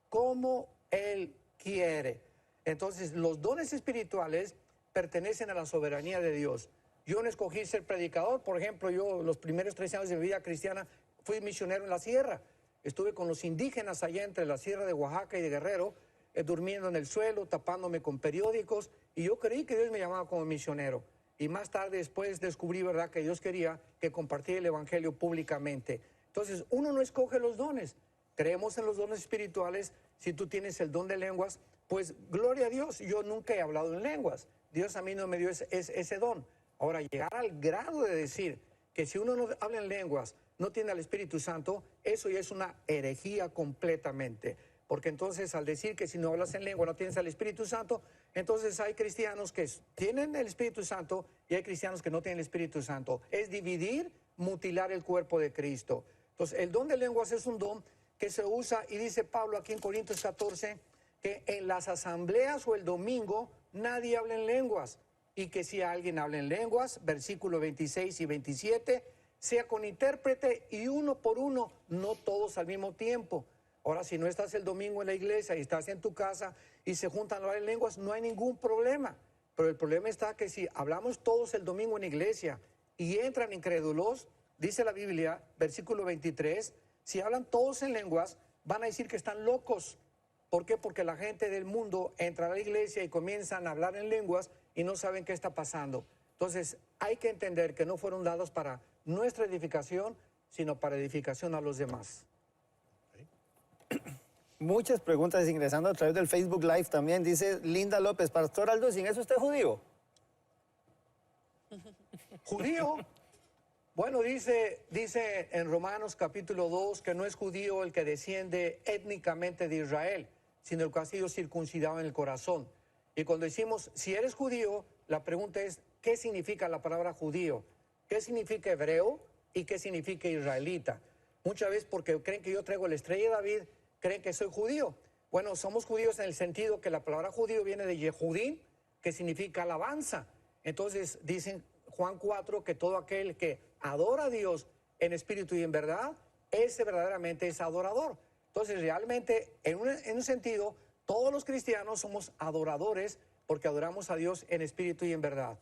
como Él quiere. Entonces, los dones espirituales pertenecen a la soberanía de Dios. Yo no escogí ser predicador. Por ejemplo, yo los primeros 13 años de mi vida cristiana fui misionero en la sierra. Estuve con los indígenas allá entre la sierra de Oaxaca y de Guerrero, durmiendo en el suelo, tapándome con periódicos, y yo creí que Dios me llamaba como misionero. Y más tarde después descubrí, ¿verdad?, que Dios quería que compartiera el evangelio públicamente. Entonces, uno no escoge los dones. Creemos en los dones espirituales. Si tú tienes el don de lenguas, Pues gloria a Dios, yo nunca he hablado en lenguas. Dios a mí no me dio ese don. Ahora, llegar al grado de decir que si uno no habla en lenguas, no tiene al Espíritu Santo, eso ya es una herejía completamente. Porque entonces al decir que si no hablas en lengua no tienes al Espíritu Santo, entonces hay cristianos que tienen el Espíritu Santo y hay cristianos que no tienen el Espíritu Santo. Es dividir, mutilar el cuerpo de Cristo. Entonces el don de lenguas es un don que se usa, y dice Pablo aquí en Corintios 14, que en las asambleas o el domingo nadie habla en lenguas, y que si alguien habla en lenguas, versículos 26 y 27, sea con intérprete y uno por uno, no todos al mismo tiempo. Ahora, si no estás el domingo en la iglesia y estás en tu casa y se juntan a hablar en lenguas, no hay ningún problema. Pero el problema está que si hablamos todos el domingo en la iglesia y entran incrédulos, dice la Biblia, versículo 23, si hablan todos en lenguas, van a decir que están locos. ¿Por qué? Porque la gente del mundo entra a la iglesia y comienzan a hablar en lenguas y no saben qué está pasando. Entonces, hay que entender que no fueron dados para nuestra edificación, sino para edificación a los demás. Muchas preguntas ingresando a través del Facebook Live también. Dice Linda López, Pastor Alducin, ¿es usted judío? ¿Judío? Bueno, dice en Romanos capítulo 2 que no es judío el que desciende étnicamente de Israel, sino el que ha sido circuncidado en el corazón. Y cuando decimos, si eres judío, la pregunta es, ¿qué significa la palabra judío? ¿Qué significa hebreo y qué significa israelita? Muchas veces porque creen que yo traigo la estrella de David, creen que soy judío. Bueno, somos judíos en el sentido que la palabra judío viene de Yehudín, que significa alabanza. Entonces dicen Juan 4 que todo aquel que adora a Dios en espíritu y en verdad, ese verdaderamente es adorador. Entonces realmente en un sentido todos los cristianos somos adoradores porque adoramos a Dios en espíritu y en verdad.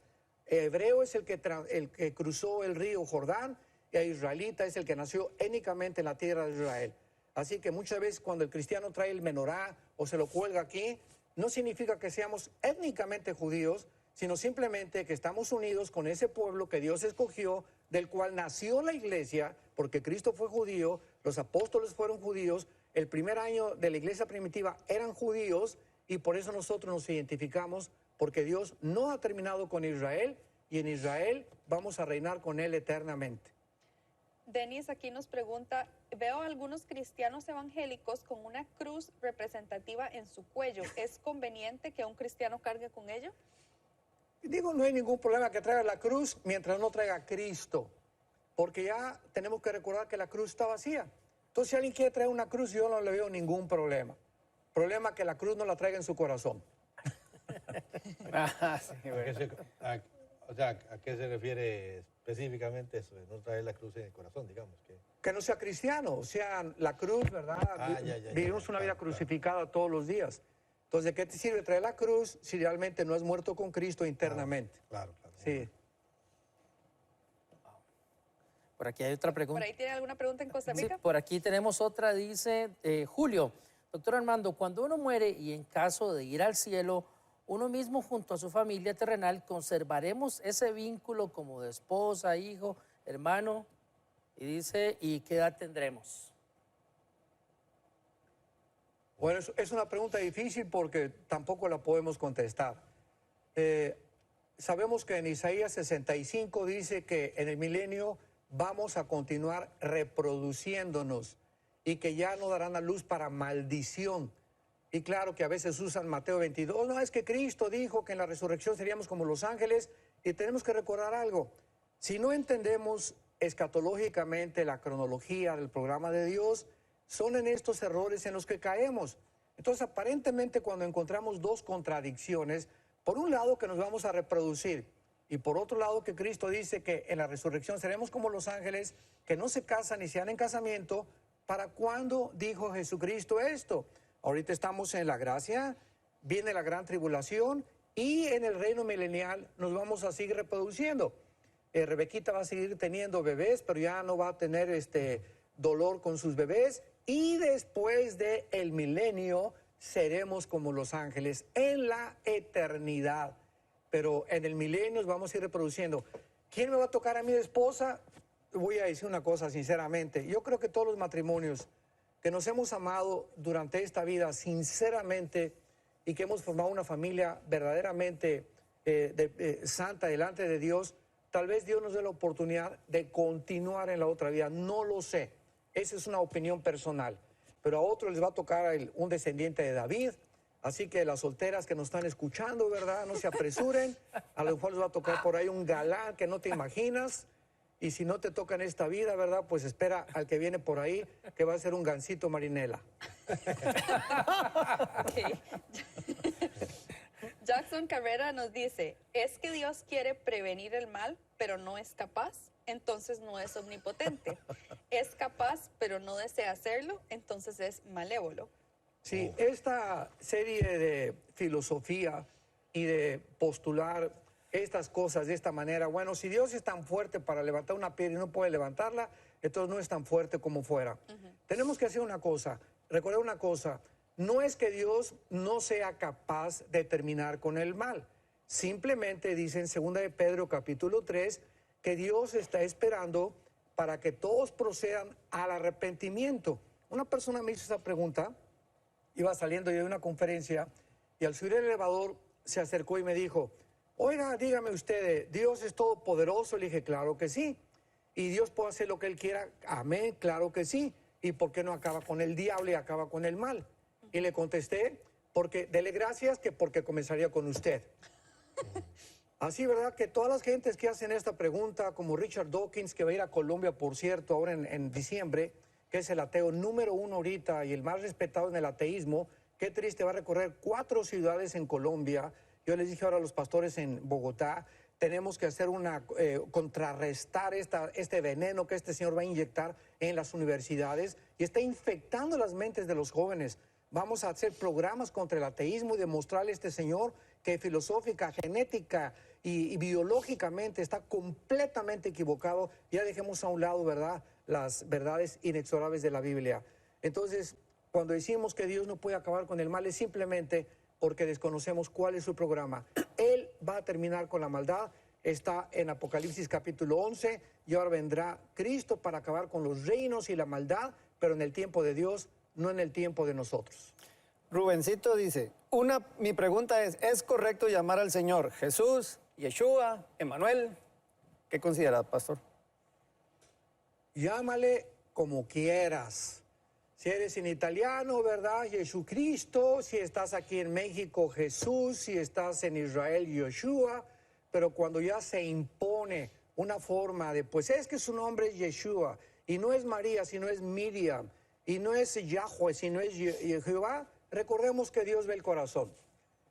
Hebreo es el que cruzó el río Jordán, y israelita es el que nació étnicamente en la tierra de Israel. Así que muchas veces cuando el cristiano trae el menorá o se lo cuelga aquí, no significa que seamos étnicamente judíos, sino simplemente que estamos unidos con ese pueblo que Dios escogió, del cual nació la iglesia, porque Cristo fue judío, los apóstoles fueron judíos, el primer año de la iglesia primitiva eran judíos, y por eso nosotros nos identificamos, porque Dios no ha terminado con Israel, y en Israel vamos a reinar con él eternamente. Denis aquí nos pregunta, veo a algunos cristianos evangélicos con una cruz representativa en su cuello. ¿Es conveniente que un cristiano cargue con ello? Digo, no hay ningún problema que traiga la cruz mientras no traiga a Cristo, porque ya tenemos que recordar que la cruz está vacía. Entonces, si alguien quiere traer una cruz, yo no le veo ningún problema. Problema que la cruz no la traiga en su corazón. O sea, ¿a qué se refiere específicamente eso de no traer la cruz en el corazón, digamos? Que no sea cristiano, o sea, la cruz, ¿verdad? Vivimos una vida crucificada todos los días. Entonces, ¿de qué te sirve traer la cruz si realmente no has muerto con Cristo internamente? Claro. Sí. Por aquí hay otra pregunta. ¿Por ahí tiene alguna pregunta en Costa Rica? Sí, por aquí tenemos otra, dice Julio. Doctor Armando, cuando uno muere y en caso de ir al cielo, uno mismo junto a su familia terrenal, ¿conservaremos ese vínculo como de esposa, hijo, hermano? Y dice, ¿y qué edad tendremos? Bueno, es una pregunta difícil porque tampoco la podemos contestar. Sabemos que en Isaías 65 dice que en el milenio vamos a continuar reproduciéndonos y que ya no darán a luz para maldición. Y claro que a veces usan Mateo 22, no, es que Cristo dijo que en la resurrección seríamos como los ángeles, y tenemos que recordar algo. Si no entendemos escatológicamente la cronología del programa de Dios, son en estos errores en los que caemos. Entonces, aparentemente, cuando encontramos dos contradicciones, por un lado que nos vamos a reproducir, y por otro lado que Cristo dice que en la resurrección seremos como los ángeles, que no se casan ni se dan en casamiento, ¿para cuándo dijo Jesucristo esto? Ahorita estamos en la gracia, viene la gran tribulación y en el reino milenial nos vamos a seguir reproduciendo. Rebequita va a seguir teniendo bebés, pero ya no va a tener dolor con sus bebés. Y después del milenio seremos como los ángeles en la eternidad. Pero en el milenio nos vamos a ir reproduciendo. ¿Quién me va a tocar a mí de esposa? Voy a decir una cosa sinceramente. Yo creo que todos los matrimonios que nos hemos amado durante esta vida, sinceramente, y que hemos formado una familia verdaderamente santa delante de Dios, tal vez Dios nos dé la oportunidad de continuar en la otra vida. No lo sé. Esa es una opinión personal. Pero a otros les va a tocar un descendiente de David. Así que las solteras que nos están escuchando, ¿verdad? No se apresuren. A lo mejor les va a tocar por ahí un galán que no te imaginas. Y si no te toca en esta vida, ¿verdad? Pues espera al que viene por ahí, que va a ser un gansito marinela. Ok. Jackson Carrera nos dice, ¿es que Dios quiere prevenir el mal, pero no es capaz? Entonces no es omnipotente. Es capaz, pero no desea hacerlo, entonces es malévolo. Sí, esta serie de filosofía y de postular estas cosas de esta manera, bueno, si Dios es tan fuerte para levantar una piedra y no puede levantarla, entonces no es tan fuerte como fuera. Tenemos que hacer una cosa, recordar una cosa, no es que Dios no sea capaz de terminar con el mal. Simplemente dice en 2 de Pedro capítulo 3 que Dios está esperando para que todos procedan al arrepentimiento. Una persona me hizo esa pregunta, iba saliendo yo de una conferencia y al subir el elevador se acercó y me dijo, oiga, dígame usted, ¿Dios es todopoderoso? Le dije, claro que sí. ¿Y Dios puede hacer lo que Él quiera? Amén, claro que sí. ¿Y por qué no acaba con el diablo y acaba con el mal? Y le contesté, porque dele gracias que porque comenzaría con usted. Así, ¿verdad? Que todas las gentes que hacen esta pregunta, como Richard Dawkins, que va a ir a Colombia, por cierto, ahora en diciembre, que es el ateo número 1 ahorita y el más respetado en el ateísmo, qué triste, va a recorrer 4 ciudades en Colombia. Yo les dije ahora a los pastores en Bogotá, tenemos que hacer contrarrestar este veneno que este señor va a inyectar en las universidades y está infectando las mentes de los jóvenes. Vamos a hacer programas contra el ateísmo y demostrarle a este señor que filosófica, genética y biológicamente está completamente equivocado. Ya dejemos a un lado, ¿verdad?, las verdades inexorables de la Biblia. Entonces, cuando decimos que Dios no puede acabar con el mal, es simplemente porque desconocemos cuál es su programa. Él va a terminar con la maldad. Está en Apocalipsis capítulo 11 y ahora vendrá Cristo para acabar con los reinos y la maldad, pero en el tiempo de Dios, no en el tiempo de nosotros. Rubencito dice, mi pregunta ¿es correcto llamar al Señor Jesús, Yeshua, Emmanuel? ¿Qué considera, pastor? Llámale como quieras. Si eres en italiano, ¿verdad? Jesucristo. Si estás aquí en México, Jesús. Si estás en Israel, Yeshua. Pero cuando ya se impone una forma de, pues es que su nombre es Yeshua, y no es María, sino es Miriam, y no es Yahweh, sino es Jehová, recordemos que Dios ve el corazón.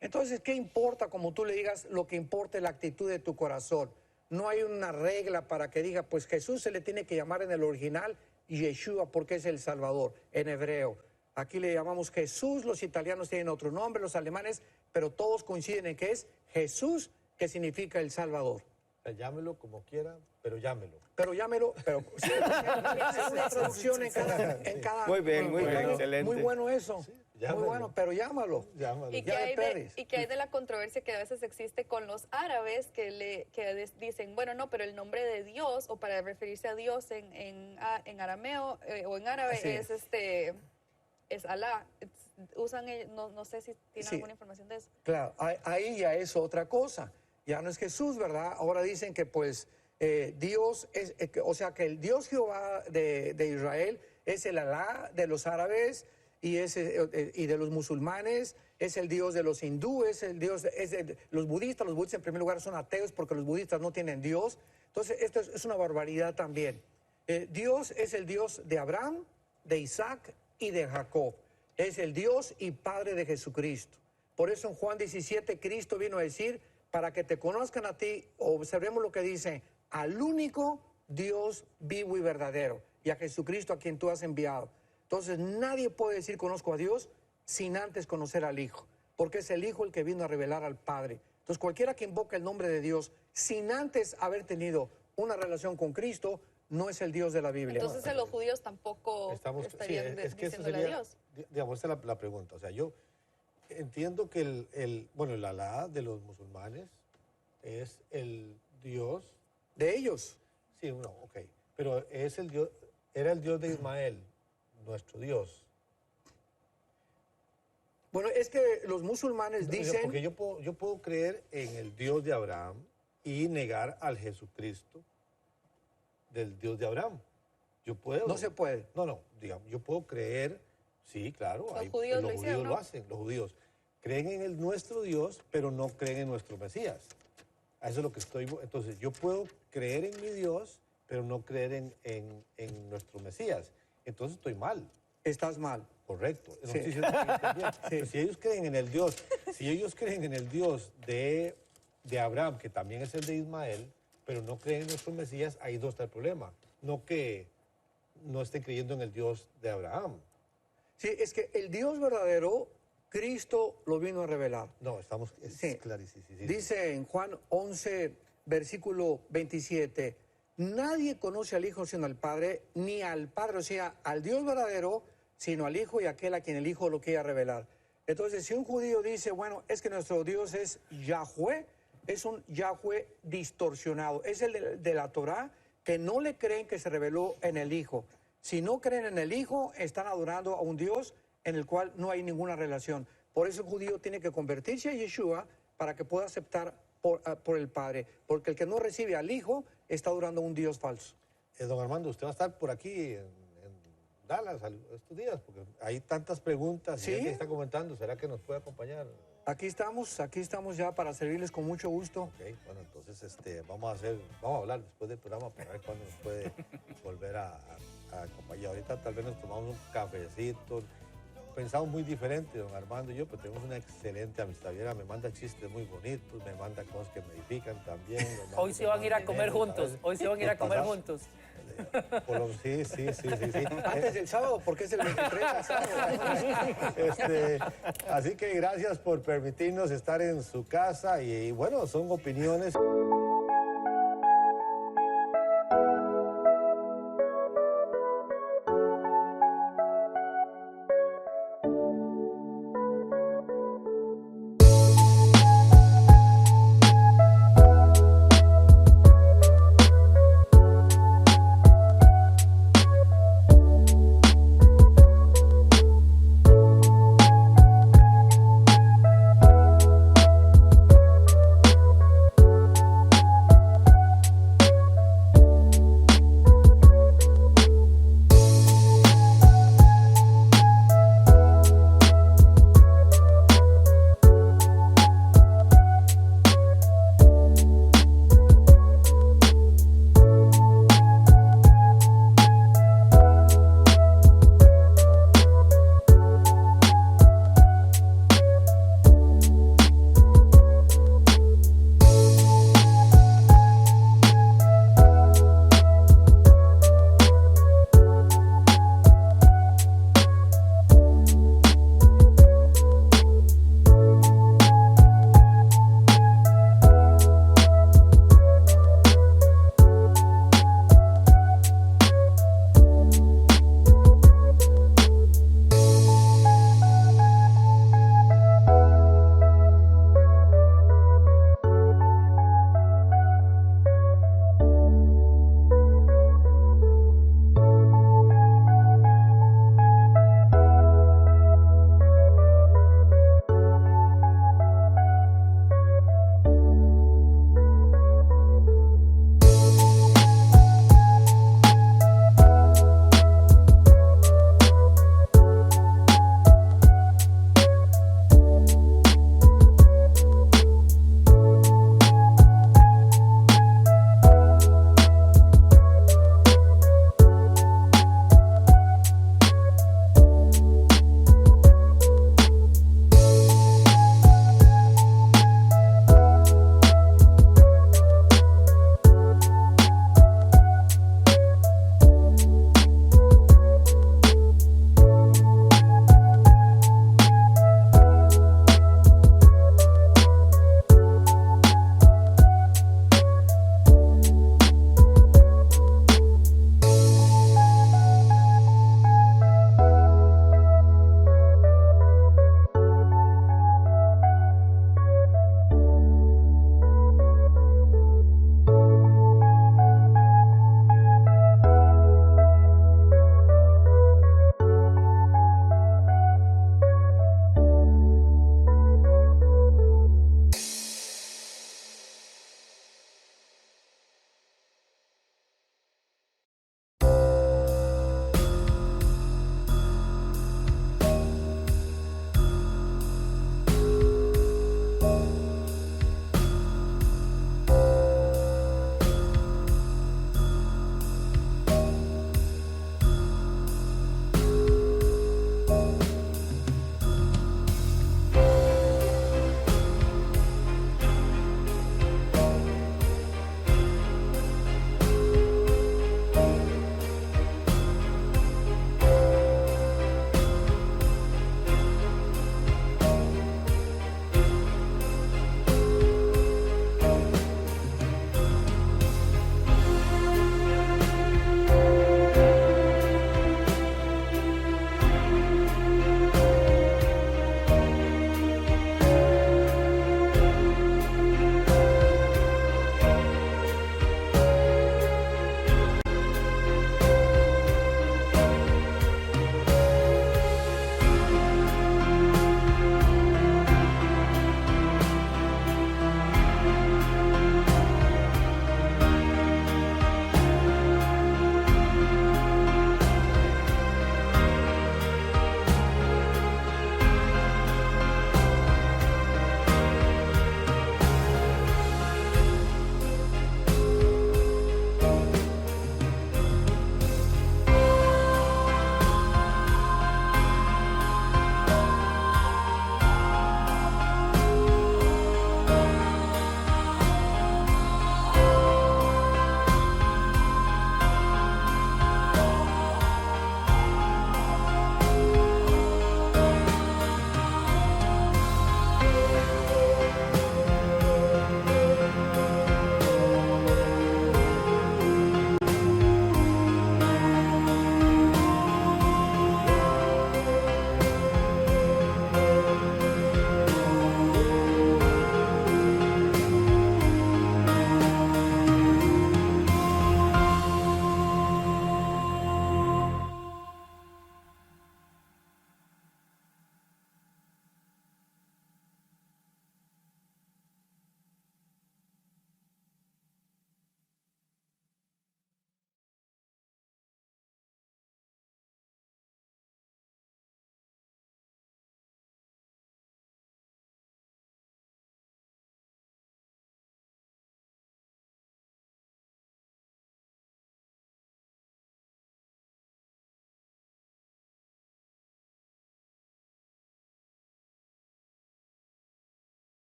Entonces, ¿qué importa como tú le digas? Lo que importa es la actitud de tu corazón. No hay una regla para que diga, pues Jesús se le tiene que llamar en el original Yeshua porque es el Salvador, en hebreo. Aquí le llamamos Jesús, los italianos tienen otro nombre, los alemanes, pero todos coinciden en que es Jesús, que significa el Salvador. Llámelo como quiera, pero llámelo. Pero llámelo, pero sí, una traducción en cada... Muy bien, excelente. Muy bueno eso. Sí, muy bueno, pero llámalo. Llámalo. ¿Y qué hay de la controversia que a veces existe con los árabes que dicen, bueno, no, pero el nombre de Dios, o para referirse a Dios en arameo o en árabe, es Alá? Usan, no sé si tienen alguna información de eso. Claro, ahí ya es otra cosa. Ya no es Jesús, ¿verdad? Ahora dicen que pues Dios es, o sea que el Dios Jehová de Israel es el Alá de los árabes y de los musulmanes, es el Dios de los hindúes, los budistas en primer lugar son ateos porque los budistas no tienen Dios. Entonces esto es una barbaridad también. Dios es el Dios de Abraham, de Isaac y de Jacob. Es el Dios y Padre de Jesucristo. Por eso en Juan 17 Cristo vino a decir, para que te conozcan a ti, observemos lo que dice, al único Dios vivo y verdadero, y a Jesucristo a quien tú has enviado. Entonces nadie puede decir conozco a Dios sin antes conocer al Hijo, porque es el Hijo el que vino a revelar al Padre. Entonces cualquiera que invoca el nombre de Dios sin antes haber tenido una relación con Cristo, no es el Dios de la Biblia. Entonces los judíos tampoco estarían diciéndole a Dios. Digamos, esta es la pregunta. O sea, yo entiendo que el Alá de los musulmanes es el Dios de ellos. Sí, no, ok. Pero es el Dios, era el Dios de Ismael, nuestro Dios. Bueno, es que los musulmanes dicen... Porque yo puedo creer en el Dios de Abraham y negar al Jesucristo del Dios de Abraham. Yo puedo. No se puede. No, digamos, yo puedo creer, sí, claro. Los judíos los lo judíos hicieron, ¿no? lo hacen, los judíos. Creen en nuestro Dios, pero no creen en nuestro Mesías. A eso es lo que estoy... Entonces, yo puedo creer en mi Dios, pero no creer en nuestro Mesías. Entonces estoy mal. Estás mal. Correcto. No Sí. estoy diciendo que estoy bien. Pero si ellos creen en el Dios, si ellos creen en el Dios de Abraham, que también es el de Ismael, pero no creen en nuestro Mesías, ahí no está el problema. No que no estén creyendo en el Dios de Abraham. Sí, es que el Dios verdadero, Cristo lo vino a revelar. No, estamos... Sí. clarísimo. Sí. Dice en Juan 11, versículo 27, nadie conoce al Hijo sino al Padre, ni al Padre, o sea, al Dios verdadero, sino al Hijo y aquel a quien el Hijo lo quiera revelar. Entonces, si un judío dice, bueno, es que nuestro Dios es Yahweh, es un Yahweh distorsionado, es el de la Torá, que no le creen que se reveló en el Hijo. Si no creen en el Hijo, están adorando a un Dios en el cual no hay ninguna relación. Por eso el judío tiene que convertirse a Yeshua para que pueda aceptar por el Padre. Porque el que no recibe al Hijo está adorando a un Dios falso. Don Armando, usted va a estar por aquí en Dallas estos días, porque hay tantas preguntas. Sí. Y gente está comentando, ¿será que nos puede acompañar? Aquí estamos ya para servirles con mucho gusto. Ok, bueno, entonces vamos a hablar después del programa para ver cuándo nos puede volver a acompañar. Ahorita tal vez nos tomamos un cafecito. Pensamos muy diferente, don Armando y yo, pero tenemos una excelente amistad. Viera, me manda chistes muy bonitos, me manda cosas que me edifican también. Hoy se van a ir a comer juntos. Hoy se van a ir a comer juntos. Sí. Antes del sábado, porque es el 23 de sábado. Así que gracias por permitirnos estar en su casa y bueno, son opiniones.